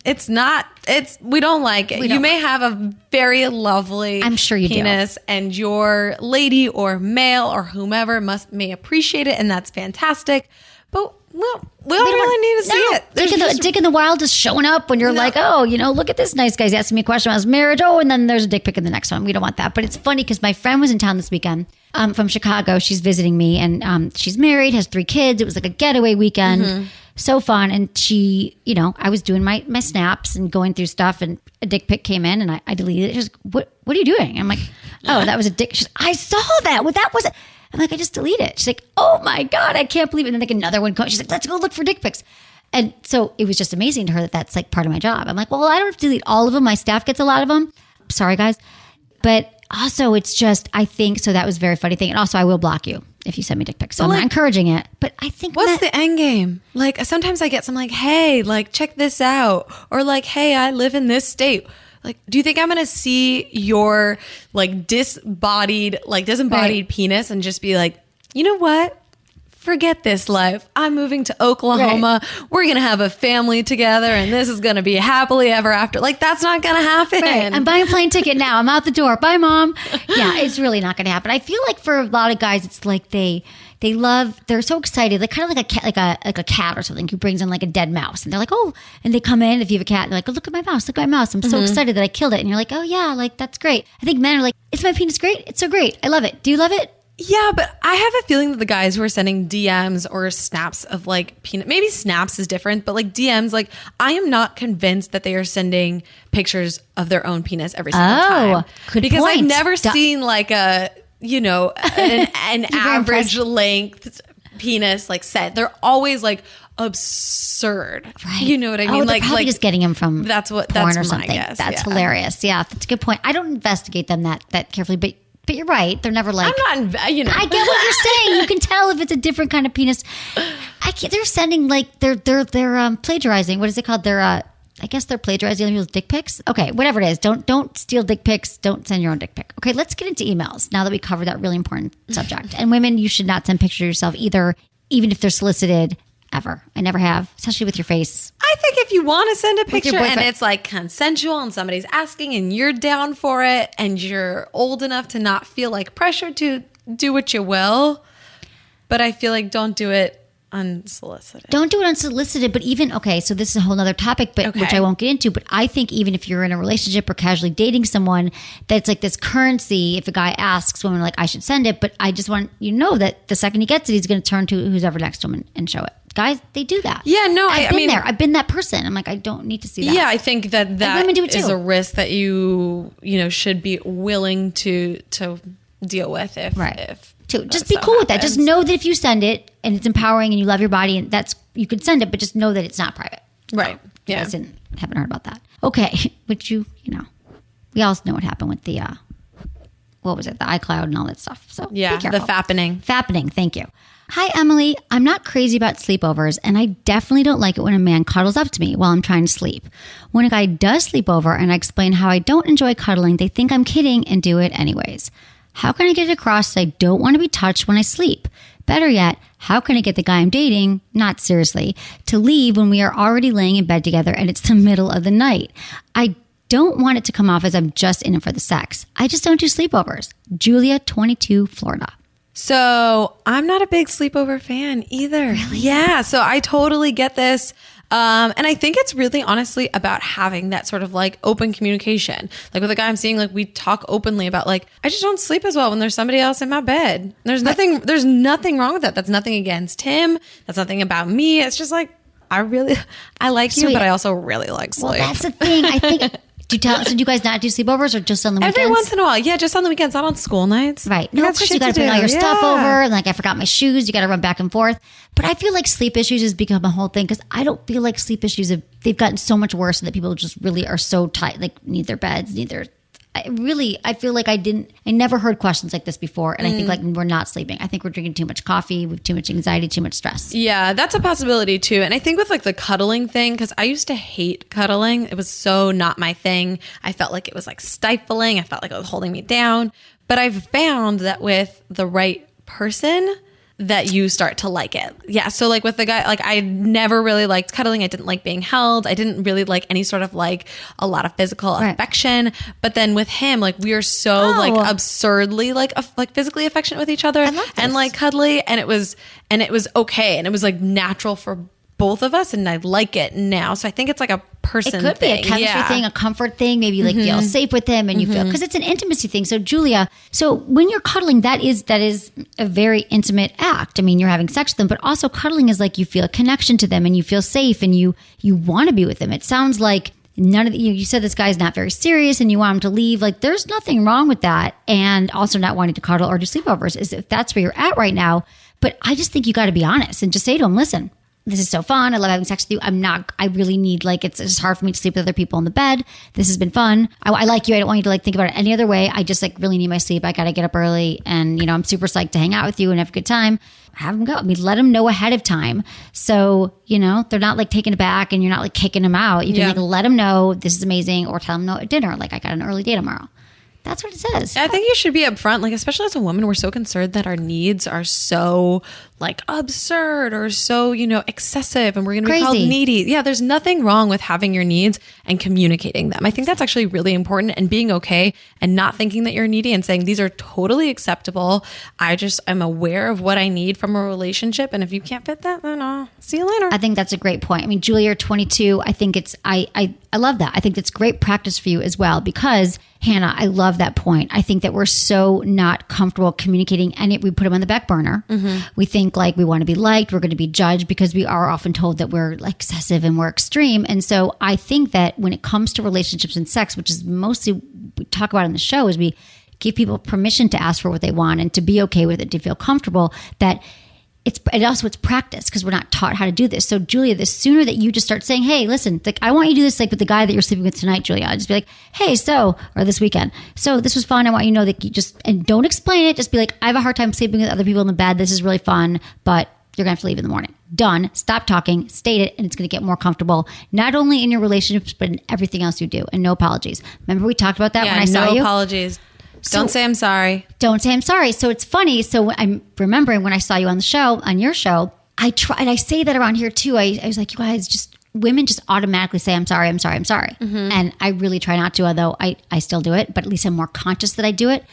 we don't like it. You may have a very lovely I'm sure you penis, and your lady or male or whomever may appreciate it, and that's fantastic. But we don't really need to see it. Dick in the wild is showing up when you're like, oh, look at this nice guy's asking me a question about his marriage. Oh, and then there's a dick pic in the next one. We don't want that. But it's funny because my friend was in town this weekend from Chicago. She's visiting me, and she's married, has 3 kids. It was like a getaway weekend. So fun. And she, I was doing my snaps and going through stuff, and a dick pic came in, and I deleted it. She's like, what are you doing? I'm like, oh, that was a dick. She's like, I saw that. Well, that was it. I'm like, I just deleted it. She's like, oh my God, I can't believe it. And then like another one comes. She's like, let's go look for dick pics. And so it was just amazing to her that that's like part of my job. I'm like, well, I don't have to delete all of them. My staff gets a lot of them. Sorry, guys. But also it's just, I think, so that was a very funny thing. And also I will block you if you send me dick pics. So I'm not encouraging it. But I think what's the end game? Like sometimes I get some like, hey, like check this out. Or like, hey, I live in this state. Like, do you think I'm going to see your like disembodied penis and just be like, you know what? Forget this life. I'm moving to Oklahoma. Right. We're going to have a family together, and this is going to be happily ever after. Like, that's not going to happen. Right. I'm buying a plane ticket now. I'm out the door. Bye, Mom. Yeah, it's really not going to happen. I feel like for a lot of guys, it's like they're so excited. Like kind of like a cat or something who brings in like a dead mouse. And they're like, oh, and they come in, if you have a cat, they're like, oh, look at my mouse. Look at my mouse. I'm so excited that I killed it. And you're like, oh yeah, like that's great. I think men are like, is my penis great? It's so great. I love it. Do you love it? Yeah, but I have a feeling that the guys who are sending DMs or snaps of like penis, maybe snaps is different, but like DMs, like I am not convinced that they are sending pictures of their own penis every single time. Good because point. I've never seen like an average length penis like set. They're always like absurd. Right. You know what I mean? They're probably just getting them from porn or something. Guess. That's hilarious. Yeah, that's a good point. I don't investigate them that carefully, but you're right. They're never like. I'm not. I get what you're saying. You can tell if it's a different kind of penis. They're sending like they're plagiarizing. What is it called? I guess they're plagiarizing other people's dick pics. Okay, whatever it is. Don't steal dick pics. Don't send your own dick pic. Okay, let's get into emails now that we covered that really important subject. And women, you should not send pictures of yourself either, even if they're solicited. Ever. I never have, especially with your face. I think if you want to send a picture and it's like consensual and somebody's asking and you're down for it and you're old enough to not feel like pressure to do what you will, but I feel like don't do it unsolicited. Don't do it unsolicited, but even, okay, so this is a whole other topic, which I won't get into, but I think even if you're in a relationship or casually dating someone, that's like this currency. If a guy asks women like, I should send it, but I just want you to know that the second he gets it, he's going to turn to who's ever next to him and show it. guys, they do that. Yeah, no, I've been there. I've been that person. I'm like, I don't need to see that. Yeah, I think that women do it too. is a risk that you should be willing to deal with if just be cool with that. Just know that if you send it and it's empowering and you love your body, and you could send it, but just know that it's not private. Right. Yeah. I haven't heard about that. Okay. Which we all know what happened with the, what was it? The iCloud and all that stuff. So yeah, be careful. the fappening. Fappening. Thank you. Hi, Emily. I'm not crazy about sleepovers, and I definitely don't like it when a man cuddles up to me while I'm trying to sleep. When a guy does sleep over and I explain how I don't enjoy cuddling, they think I'm kidding and do it anyways. How can I get it across that I don't want to be touched when I sleep? Better yet, how can I get the guy I'm dating, not seriously, to leave when we are already laying in bed together and it's the middle of the night? I don't want it to come off as I'm just in it for the sex. I just don't do sleepovers. Julia, 22, Florida. So I'm not a big sleepover fan either. Really? Yeah. So I totally get this. And I think it's really honestly about having that sort of like open communication. Like with a guy I'm seeing, like we talk openly about like, I just don't sleep as well when there's somebody else in my bed. There's nothing wrong with that. That's nothing against him. That's nothing about me. It's just like, I like you, but I also really like sleep. Well, that's the thing. I think, so do you guys not do sleepovers or just on the weekends? Every once in a while. Yeah, just on the weekends, not on school nights. Right. No, of course you got to bring all your stuff over. And like, I forgot my shoes. You got to run back and forth. But I feel like sleep issues has become a whole thing because I don't feel like sleep issues they've gotten so much worse that people just really are so tight, like need their beds, I feel like I never heard questions like this before. And I think like we're not sleeping. I think we're drinking too much coffee, we have too much anxiety, too much stress. Yeah, that's a possibility too. And I think with like the cuddling thing, because I used to hate cuddling. It was so not my thing. I felt like it was like stifling. I felt like it was holding me down. But I've found that with the right person, that you start to like it. Yeah. So like with the guy, like I never really liked cuddling. I didn't like being held. I didn't really like any sort of like a lot of physical affection. But then with him, like we are so like absurdly like physically affectionate with each other and like cuddly. And it was okay. And it was like natural for both of us, and I like it now. So I think it's like a person thing. It could be a chemistry thing, a comfort thing. Maybe you like feel safe with him and you feel, because it's an intimacy thing. So Julia, when you're cuddling, that is a very intimate act. I mean, you're having sex with them, but also cuddling is like you feel a connection to them and you feel safe and you want to be with them. It sounds like none of you said this guy's not very serious and you want him to leave. Like there's nothing wrong with that. And also not wanting to cuddle or do sleepovers is if that's where you're at right now. But I just think you got to be honest and just say to him, listen, this is so fun. I love having sex with you. I really need, like, it's just hard for me to sleep with other people in the bed. This has been fun. I like you. I don't want you to like think about it any other way. I just like really need my sleep. I got to get up early and, I'm super psyched to hang out with you and have a good time. Have them go. I mean, let them know ahead of time. So, they're not like taken aback and you're not like kicking them out. You can like let them know this is amazing or tell them no at dinner. Like I got an early day tomorrow. That's what it says. I think you should be upfront, like especially as a woman, we're so concerned that our needs are so like absurd or so, excessive and we're going to be called needy. Yeah, there's nothing wrong with having your needs and communicating them. I think that's actually really important, and being okay and not thinking that you're needy and saying these are totally acceptable. I'm aware of what I need from a relationship, and if you can't fit that, then I'll see you later. I think that's a great point. I mean, Julia, you're 22. I think I love that. I think that's great practice for you as well because Hannah, I love that point. I think that we're so not comfortable communicating and we put them on the back burner. We think like we want to be liked, we're going to be judged because we are often told that we're like excessive and we're extreme. And so I think that when it comes to relationships and sex, which is mostly we talk about in the show, is we give people permission to ask for what they want and to be okay with it, to feel comfortable, that it's practice because we're not taught how to do this. So Julia, the sooner that you just start saying, hey, listen, like I want you to do this like with the guy that you're sleeping with tonight, Julia. I'll just be like, hey, or this weekend. So this was fun. I want you to know that you and don't explain it. Just be like, I have a hard time sleeping with other people in the bed. This is really fun, but you're going to have to leave in the morning. Done. Stop talking. State it. And it's going to get more comfortable, not only in your relationships, but in everything else you do. And no apologies. Remember we talked about that when I saw you? No apologies. Don't say I'm sorry. Don't say I'm sorry. So it's funny. So I'm remembering when I saw you on your show, I try, and I say that around here too. I was like, you guys women just automatically say, I'm sorry, I'm sorry, I'm sorry. And I really try not to, although I still do it, but at least I'm more conscious that I do it.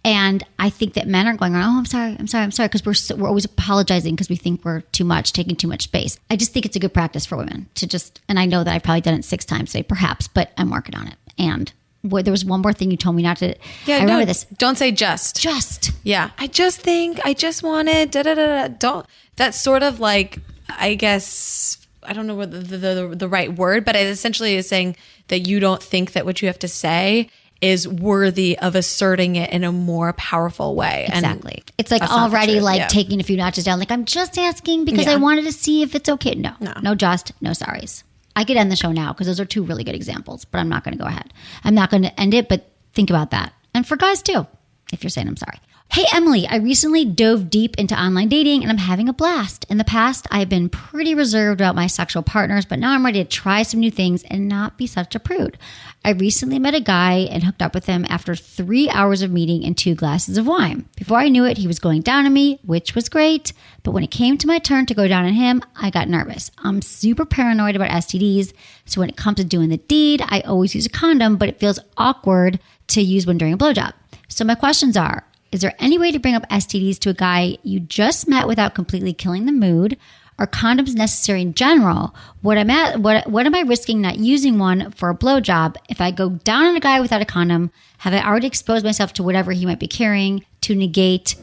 And I think that men are going around, oh, I'm sorry, I'm sorry, I'm sorry. Because we're always apologizing because we think we're too much, taking too much space. I just think it's a good practice for women to and I know that I've probably done it 6 times today, perhaps, but I'm working on it. And there was one more thing you told me not to. Yeah, I remember this. Don't say just. Just. Yeah. I just think, I just wanted, da da da da. Don't. That's sort of like I guess, I don't know what the right word, but it essentially is saying that you don't think that what you have to say is worthy of asserting it in a more powerful way. Exactly. And it's like already like taking a few notches down. Like, I'm just asking because I wanted to see if it's okay. No sorries. I could end the show now because those are 2 really good examples, but I'm not going to go ahead. I'm not going to end it, but think about that. And for guys too, if you're saying I'm sorry. Hey, Emily, I recently dove deep into online dating and I'm having a blast. In the past, I've been pretty reserved about my sexual partners, but now I'm ready to try some new things and not be such a prude. I recently met a guy and hooked up with him after 3 hours of meeting and 2 glasses of wine. Before I knew it, he was going down on me, which was great. But when it came to my turn to go down on him, I got nervous. I'm super paranoid about STDs. So when it comes to doing the deed, I always use a condom, but it feels awkward to use one during a blowjob. So my questions are, is there any way to bring up STDs to a guy you just met without completely killing the mood? Are condoms necessary in general? What am I risking not using one for a blowjob? If I go down on a guy without a condom, have I already exposed myself to whatever he might be carrying to negate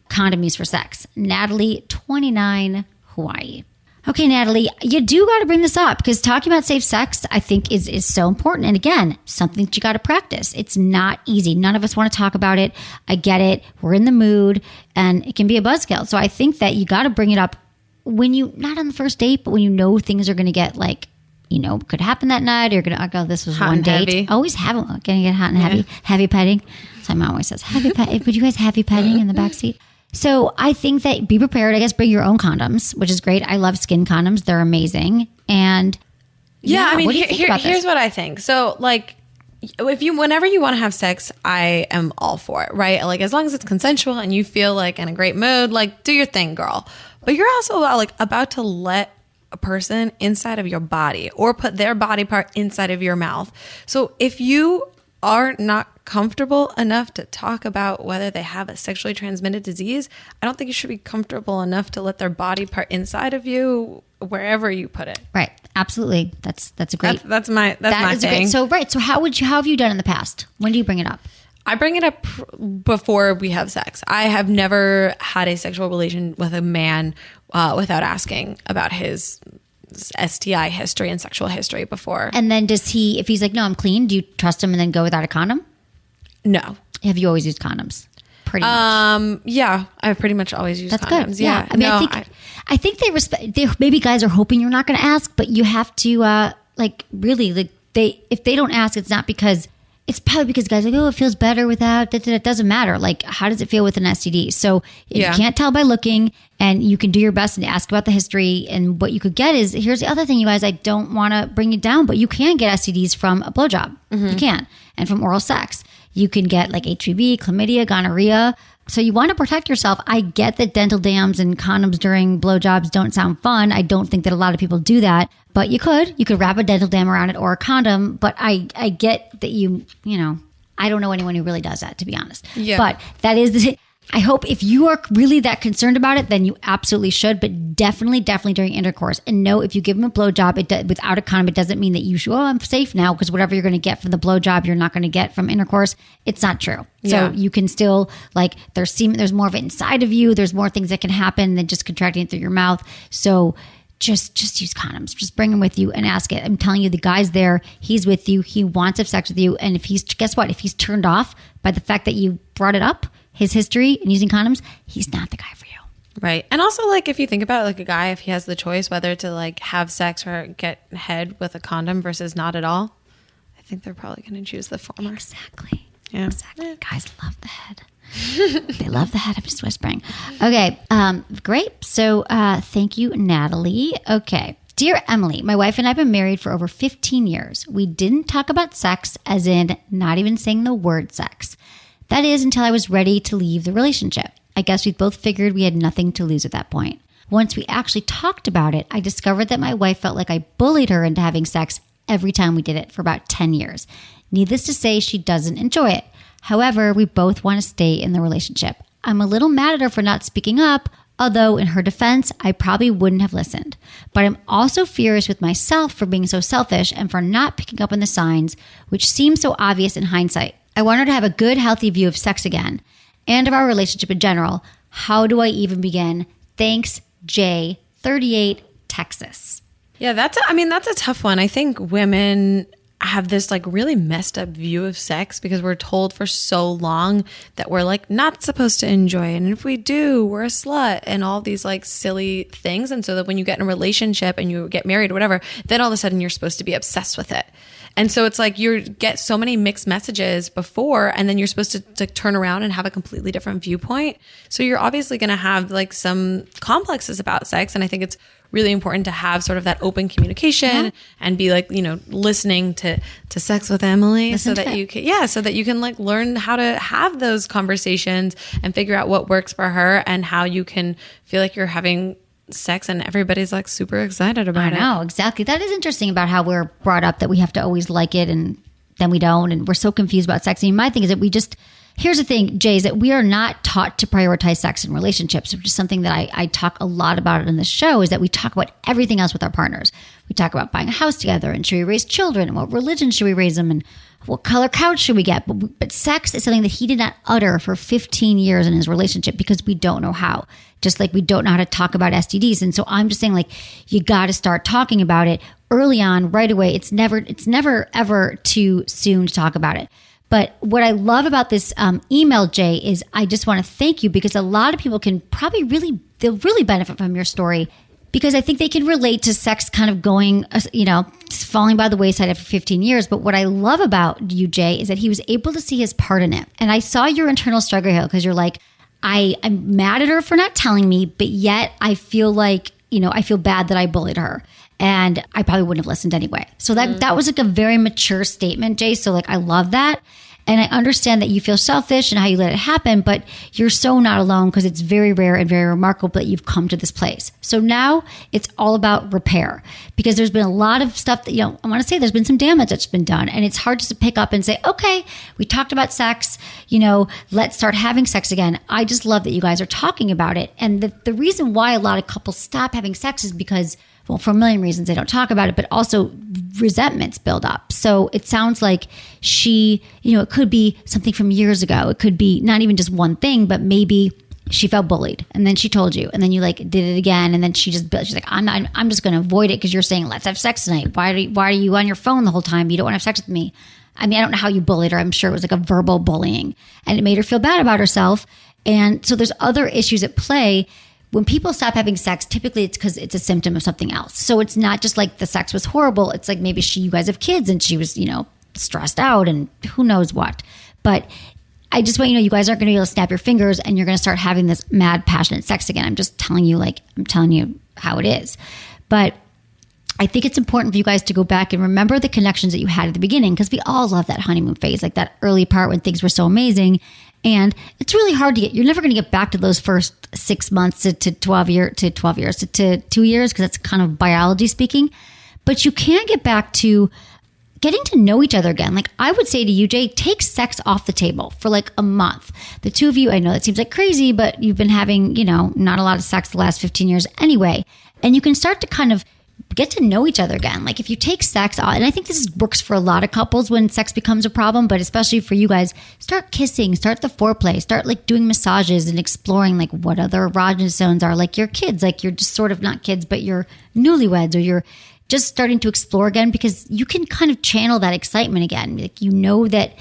condom use for sex? Natalie, 29, Hawaii. Okay, Natalie, you do got to bring this up because talking about safe sex, I think, is so important. And again, something that you got to practice. It's not easy. None of us want to talk about it. I get it. We're in the mood and it can be a buzzkill. So I think that you got to bring it up when you, not on the first date, but when you know things are going to get like, could happen that night. Or you're going to, oh, this was hot one date. Heavy. Always going to get hot and heavy. Heavy petting. So my mom always says, heavy petting. Would you guys heavy petting in the backseat? So I think that be prepared. I guess bring your own condoms, which is great. I love skin condoms. They're amazing. And I mean, here's what I think. So like, whenever you want to have sex, I am all for it, right? Like as long as it's consensual and you feel like in a great mood, like do your thing, girl. But you're also like about to let a person inside of your body or put their body part inside of your mouth. So if you are not comfortable enough to talk about whether they have a sexually transmitted disease, I don't think you should be comfortable enough to let their body part inside of you wherever you put it. Right. Absolutely. That's a great. That's my thing. So right. So how have you done in the past? When do you bring it up? I bring it up before we have sex. I have never had a sexual relation with a man without asking about his STI history and sexual history before. And then does he, if he's like, no, I'm clean, do you trust him and then go without a condom? No. Have you always used condoms? Pretty much. Yeah, I've pretty much always used condoms. That's good. Yeah. I mean, I think they respect, maybe guys are hoping you're not going to ask, but you have to, if they don't ask, it's not because, it's probably because guys are like, oh, it feels better without, it doesn't matter. Like, how does it feel with an STD? So if you can't tell by looking, and you can do your best and ask about the history, and what you could get is, here's the other thing, you guys, I don't want to bring it down, but you can get STDs from a blowjob. Mm-hmm. You can. And from oral sex. You can get like HPV, chlamydia, gonorrhea. So you want to protect yourself. I get that dental dams and condoms during blowjobs don't sound fun. I don't think that a lot of people do that, but you could wrap a dental dam around it or a condom. But I get that I don't know anyone who really does that, to be honest. Yeah. But that is I hope if you are really that concerned about it, then you absolutely should, but definitely during intercourse. And no, if you give him a blowjob without a condom, it doesn't mean that you should, I'm safe now, because whatever you're going to get from the blowjob, you're not going to get from intercourse. It's not true. Yeah. So you can still, like, there's more of it inside of you. There's more things that can happen than just contracting it through your mouth. So just use condoms. Just bring them with you and ask it. I'm telling you, the guy's there. He's with you. He wants to have sex with you. And if he's turned off by the fact that you brought it up, his history and using condoms, he's not the guy for you. Right. And also, like, if you think about it, like a guy, if he has the choice whether to like have sex or get head with a condom versus not at all, I think they're probably going to choose the former. Exactly. Yeah. Exactly. Guys love the head. They love the head. I'm just whispering. Okay. Great. So thank you, Natalie. Okay. Dear Emily, my wife and I have been married for over 15 years. We didn't talk about sex, as in not even saying the word sex. That is, until I was ready to leave the relationship. I guess we both figured we had nothing to lose at that point. Once we actually talked about it, I discovered that my wife felt like I bullied her into having sex every time we did it for about 10 years. Needless to say, she doesn't enjoy it. However, we both want to stay in the relationship. I'm a little mad at her for not speaking up, although in her defense, I probably wouldn't have listened. But I'm also furious with myself for being so selfish and for not picking up on the signs, which seem so obvious in hindsight. I want her to have a good, healthy view of sex again and of our relationship in general. How do I even begin? Thanks, Jay, 38, Texas. Yeah, that's a tough one. I think women have this like really messed up view of sex because we're told for so long that we're like not supposed to enjoy it. And if we do, we're a slut and all these like silly things. And so that when you get in a relationship and you get married or whatever, then all of a sudden you're supposed to be obsessed with it. And so it's like you get so many mixed messages before, and then you're supposed to turn around and have a completely different viewpoint. So you're obviously going to have like some complexes about sex. And I think it's really important to have sort of that open communication and be like, listening to Sex with Emily so that you can like learn how to have those conversations and figure out what works for her and how you can feel like you're having sex and everybody's like super excited about it. I know, exactly. That is interesting about how we're brought up that we have to always like it and then we don't. And we're so confused about sex. And my thing is that here's the thing, Jay, is that we are not taught to prioritize sex in relationships, which is something that I talk a lot about in the show, is that we talk about everything else with our partners. We talk about buying a house together and should we raise children and what religion should we raise them and what color couch should we get? But sex is something that he did not utter for 15 years in his relationship because we don't know how. Just like we don't know how to talk about STDs. And so I'm just saying, like, you got to start talking about it early on, right away. It's never ever too soon to talk about it. But what I love about this email, Jay, is I just want to thank you because a lot of people can probably they'll really benefit from your story because I think they can relate to sex kind of going, falling by the wayside after 15 years. But what I love about you, Jay, is that he was able to see his part in it. And I saw your internal struggle here because you're like, I'm mad at her for not telling me, but yet I feel like, I feel bad that I bullied her. And I probably wouldn't have listened anyway. So that was like a very mature statement, Jay. So like, I love that. And I understand that you feel selfish and how you let it happen, but you're so not alone because it's very rare and very remarkable that you've come to this place. So now it's all about repair because there's been a lot of stuff that, I want to say there's been some damage that's been done. And it's hard just to pick up and say, okay, we talked about sex, let's start having sex again. I just love that you guys are talking about it. And the reason why a lot of couples stop having sex is because, well, for a million reasons they don't talk about it, but also resentments build up. So it sounds like she, it could be something from years ago. It could be not even just one thing, but maybe she felt bullied and then she told you and then you like did it again. And then she's like, I'm just going to avoid it because you're saying, let's have sex tonight. Why are you on your phone the whole time? You don't want to have sex with me. I mean, I don't know how you bullied her. I'm sure it was like a verbal bullying and it made her feel bad about herself. And so there's other issues at play. When people stop having sex, typically it's because it's a symptom of something else. So it's not just like the sex was horrible. It's like maybe you guys have kids and she was, stressed out and who knows what. But I just want you guys aren't going to be able to snap your fingers and you're going to start having this mad, passionate sex again. I'm just telling you, how it is. But I think it's important for you guys to go back and remember the connections that you had at the beginning because we all love that honeymoon phase, like that early part when things were so amazing. And it's really hard to you're never going to get back to those first 6 months to 2 years because that's kind of biology speaking. But you can get back to getting to know each other again. Like I would say to you, Jay, take sex off the table for like a month. The two of you, I know that seems like crazy, but you've been having, not a lot of sex the last 15 years anyway. And you can start to kind of get to know each other again. Like if you take sex off, and I think this works for a lot of couples when sex becomes a problem, but especially for you guys, start kissing, start the foreplay, start like doing massages and exploring like what other erogenous zones are, like your kids, like you're just sort of not kids, but you're newlyweds or you're just starting to explore again because you can kind of channel that excitement again. Like that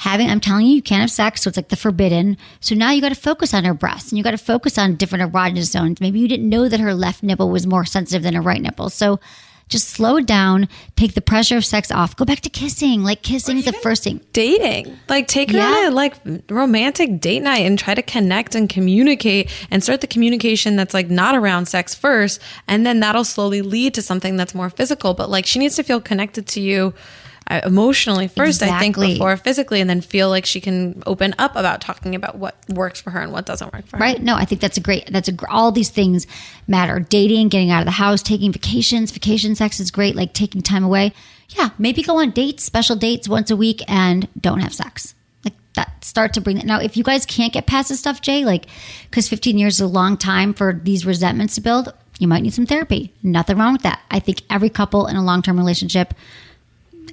I'm telling you can't have sex, so it's like the forbidden. So now you got to focus on her breasts and you got to focus on different erogenous zones. Maybe you didn't know that her left nipple was more sensitive than her right nipple. So just slow it down, take the pressure of sex off, go back to kissing. Like kissing is the first thing. Dating. Like take her on a like romantic date night and try to connect and communicate and start the communication that's like not around sex first. And then that'll slowly lead to something that's more physical. But like she needs to feel connected to you emotionally first, exactly. I think, before physically, and then feel like she can open up about talking about what works for her and what doesn't work for her. Right? No, I think all these things matter. Dating, getting out of the house, taking vacations. Vacation sex is great, like taking time away. Yeah, maybe go on dates, special dates once a week and don't have sex. Like that, start to bring that. Now, if you guys can't get past this stuff, Jay, like, because 15 years is a long time for these resentments to build, you might need some therapy. Nothing wrong with that. I think every couple in a long-term relationship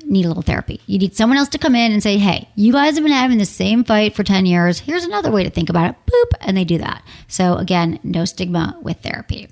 need a little therapy. You need someone else to come in and say, hey, you guys have been having the same fight for 10 years. Here's another way to think about it. Boop. And they do that. So again, no stigma with therapy.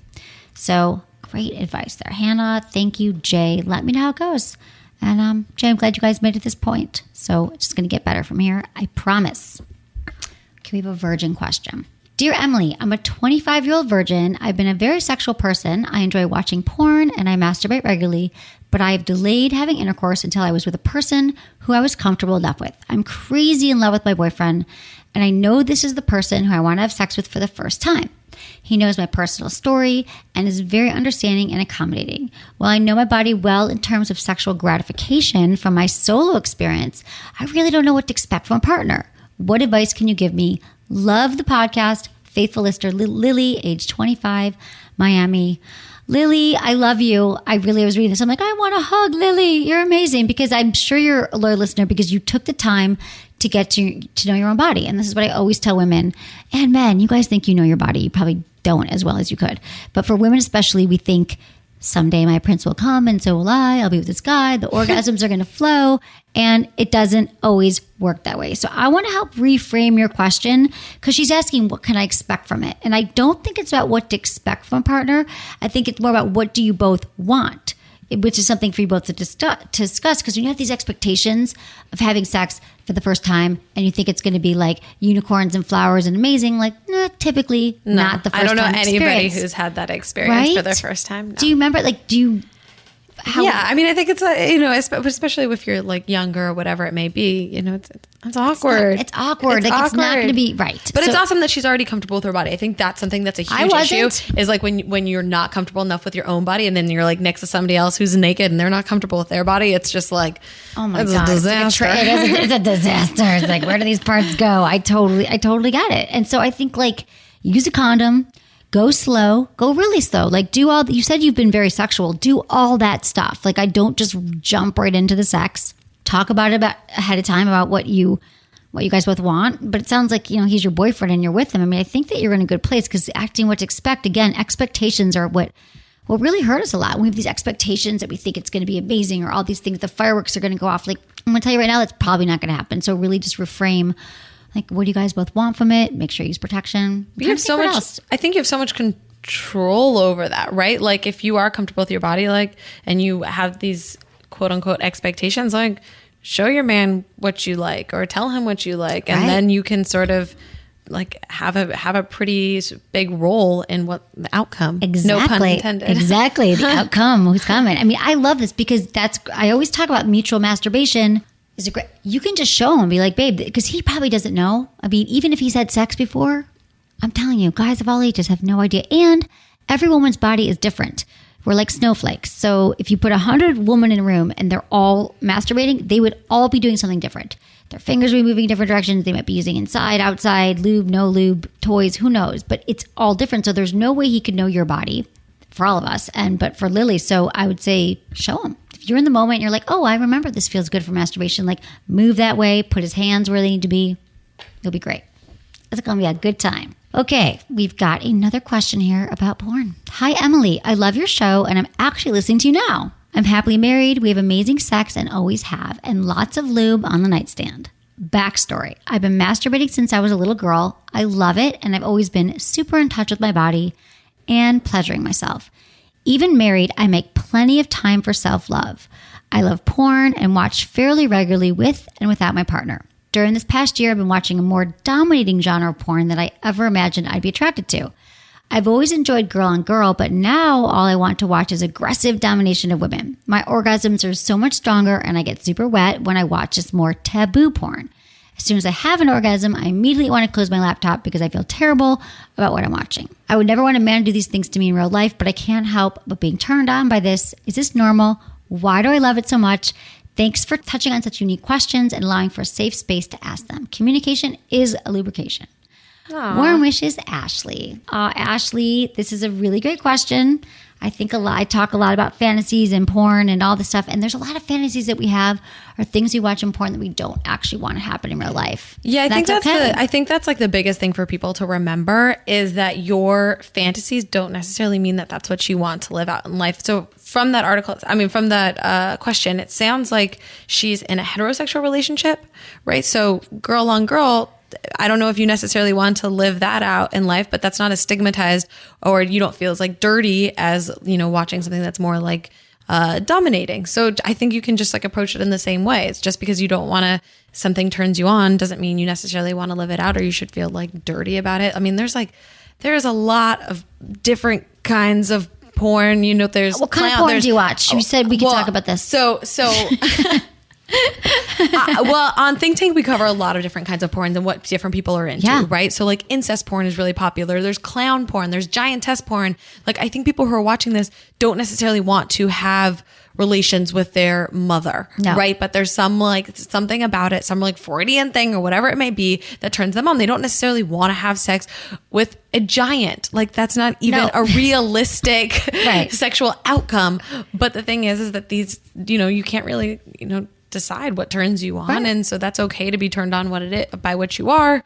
So Great advice there. Hannah, thank you. Jay, let me know how it goes. And Jay, I'm glad you guys made it this point. So it's just going to get better from here. I promise. Okay, we have a virgin question. Dear Emily, I'm a 25-year-old virgin. I've been a very sexual person. I enjoy watching porn and I masturbate regularly, but I have delayed having intercourse until I was with a person who I was comfortable enough with. I'm crazy in love with my boyfriend, and I know this is the person who I want to have sex with for the first time. He knows my personal story and is very understanding and accommodating. While I know my body well in terms of sexual gratification from my solo experience, I really don't know what to expect from a partner. What advice can you give me? Love the podcast. Faithful listener, Lily, age 25, Miami. Lily, I love you. I was reading this. I'm like, I want to hug Lily. You're amazing, because I'm sure you're a loyal listener because you took the time to get to know your own body. And this is what I always tell women and men. You guys think you know your body. You probably don't as well as you could. But for women especially, we think someday my prince will come and so will I. I'll be with this guy. The orgasms are going to flow. And it doesn't always work that way. So I want to help reframe your question, because she's asking, what can I expect from it? And I don't think it's about what to expect from a partner. I think it's more about what do you both want, which is something for you both to discuss. Because when you have these expectations of having sex for the first time and you think it's going to be like unicorns and flowers and amazing, like typically not the first time. I don't know anybody experience. Who's had that experience for their first time. No. Do you remember, yeah, I mean, I think it's especially if you're like younger or whatever it may be, it's awkward. It's awkward. It's not going to be right. But it's awesome that she's already comfortable with her body. I think that's something that's a huge issue, is like when you're not comfortable enough with your own body and then you're like next to somebody else who's naked and they're not comfortable with their body. It's just like, oh my God, it's a disaster. It's like, where do these parts go? I totally get it. And so I think use a condom. Go slow, go really slow. You said you've been very sexual. Do all that stuff. I don't just jump right into the sex. Talk about it ahead of time about what you guys both want. But it sounds like, he's your boyfriend and you're with him. I mean, I think that you're in a good place, because acting what to expect, again, expectations are what really hurt us a lot. We have these expectations that we think it's going to be amazing, or all these things, the fireworks are going to go off. I'm going to tell you right now, that's probably not going to happen. So really just reframe. What do you guys both want from it? Make sure you use protection. You have so much. I think you have so much control over that, right? If you are comfortable with your body, and you have these quote unquote expectations, show your man what you like, or tell him what you like, and then you can sort of have a pretty big role in what the outcome. Exactly. No pun intended. Exactly. The outcome. Who's coming? I mean, I love this, because I always talk about mutual masturbation. You can just show him, be like, babe, because he probably doesn't know. I mean, even if he's had sex before, I'm telling you, guys of all ages have no idea. And every woman's body is different. We're like snowflakes. So if you put 100 women in a room and they're all masturbating, they would all be doing something different. Their fingers would be moving in different directions. They might be using inside, outside, lube, no lube, toys, who knows? But it's all different. So there's no way he could know your body, for all of us, but for Lily. So I would say, show him. If you're in the moment, you're like, oh, I remember this feels good for masturbation. Move that way, put his hands where they need to be. It'll be great. It's going to be a good time. Okay, we've got another question here about porn. Hi, Emily. I love your show, and I'm actually listening to you now. I'm happily married. We have amazing sex and always have, and lots of lube on the nightstand. Backstory. I've been masturbating since I was a little girl. I love it, and I've always been super in touch with my body and pleasuring myself. Even married, I make plenty of time for self-love. I love porn and watch fairly regularly with and without my partner. During this past year, I've been watching a more dominating genre of porn than I ever imagined I'd be attracted to. I've always enjoyed girl on girl, but now all I want to watch is aggressive domination of women. My orgasms are so much stronger, and I get super wet when I watch this more taboo porn. As soon as I have an orgasm, I immediately want to close my laptop because I feel terrible about what I'm watching. I would never want a man to do these things to me in real life, but I can't help but being turned on by this. Is this normal? Why do I love it so much? Thanks for touching on such unique questions and allowing for a safe space to ask them. Communication is a lubrication. Aww. Warm wishes, Ashley. Ashley, this is a really great question. I think I talk a lot about fantasies and porn and all this stuff. And there's a lot of fantasies that we have or things we watch in porn that we don't actually want to happen in real life. Yeah, I think that's like the biggest thing for people to remember is that your fantasies don't necessarily mean that that's what you want to live out in life. So from that article, from that question, it sounds like she's in a heterosexual relationship, right? So girl on girl, I don't know if you necessarily want to live that out in life, but that's not as stigmatized, or you don't feel as like dirty as, watching something that's more like dominating. So I think you can just like approach it in the same way. It's just because you don't want to, something turns you on doesn't mean you necessarily want to live it out, or you should feel like dirty about it. I mean, there's a lot of different kinds of porn. There's what kind of porn do you watch? You said we could talk about this. So well, on Think Tank, we cover a lot of different kinds of porn and what different people are into, right? So like incest porn is really popular. There's clown porn. There's giantess porn. Like I think people who are watching this don't necessarily want to have relations with their mother, right? But there's some like something about it, some like Freudian thing or whatever it may be that turns them on. They don't necessarily want to have sex with a giant. Like that's not even a realistic sexual outcome. But the thing is that these, you can't really, decide what turns you on. And so that's okay to be turned on by what you are,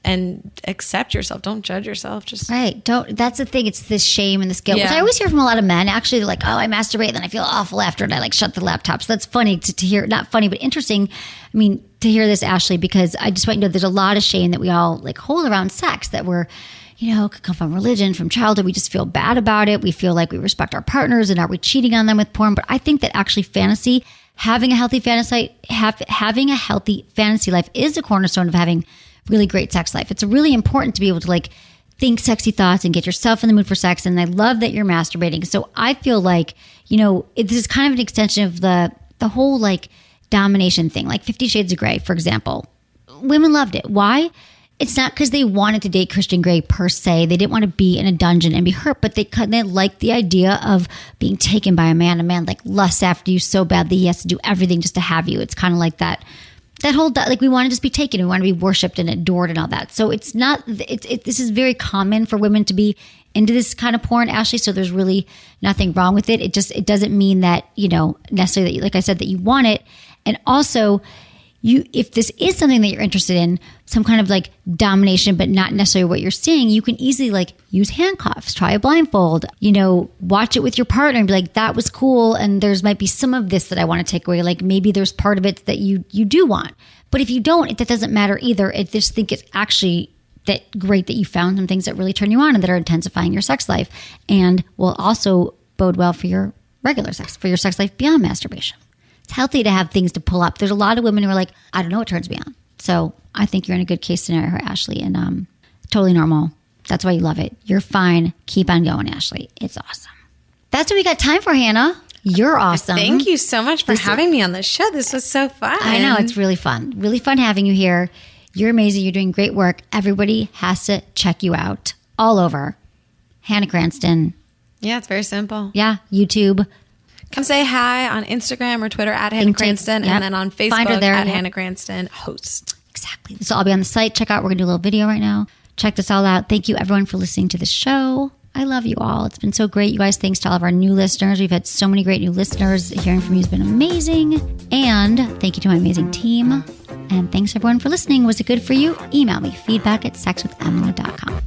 and accept yourself. Don't judge yourself. Just that's the thing. It's this shame and this guilt, which I always hear from a lot of men. Actually, they're like, oh, I masturbate, then I feel awful after, and I like shut the laptop. So that's funny to hear. Not funny, but interesting. I mean, to hear this, Ashley, because I just want you to know there's a lot of shame that we all like hold around sex that we're, could come from religion, from childhood. We just feel bad about it. We feel like we respect our partners, and are we cheating on them with porn? But I think that actually fantasy, having a healthy fantasy life is the cornerstone of having really great sex life. It's really important to be able to like think sexy thoughts and get yourself in the mood for sex. And I love that you're masturbating. So I feel like, this is kind of an extension of the whole like domination thing, like 50 Shades of Grey, for example. Women loved it. Why? It's not because they wanted to date Christian Grey per se. They didn't want to be in a dungeon and be hurt, but they liked the idea of being taken by a man like lusts after you so bad that he has to do everything just to have you. It's kind of like that whole, like we want to just be taken. We want to be worshipped and adored and all that. So it's not, this is very common for women to be into this kind of porn, Ashley. So there's really nothing wrong with it. It doesn't mean that, necessarily that, like I said, that you want it. And also, if this is something that you're interested in, some kind of like domination, but not necessarily what you're seeing, you can easily like use handcuffs, try a blindfold, watch it with your partner and be like, that was cool. And there's might be some of this that I want to take away. Like maybe there's part of it that you do want, but if you don't, that doesn't matter either. I just think it's actually that great that you found some things that really turn you on and that are intensifying your sex life and will also bode well for your regular sex, for your sex life beyond masturbation. It's healthy to have things to pull up. There's a lot of women who are like, I don't know what turns me on. So I think you're in a good case scenario, Ashley, and totally normal. That's why you love it. You're fine. Keep on going, Ashley. It's awesome. That's what we got time for, Hannah. You're awesome. Thank you so much for having me on the show. This was so fun. I know. It's really fun. Really fun having you here. You're amazing. You're doing great work. Everybody has to check you out all over. Hannah Cranston. Yeah, it's very simple. Yeah, YouTube. Come say hi on Instagram or Twitter at Hannah Cranston, and then on Facebook at Hannah Cranston Host. Exactly. This will all be on the site. Check out. We're going to do a little video right now. Check this all out. Thank you, everyone, for listening to the show. I love you all. It's been so great, you guys. Thanks to all of our new listeners. We've had so many great new listeners. Hearing from you has been amazing. And thank you to my amazing team. And thanks, everyone, for listening. Was it good for you? Email me, feedback@sexwithemily.com.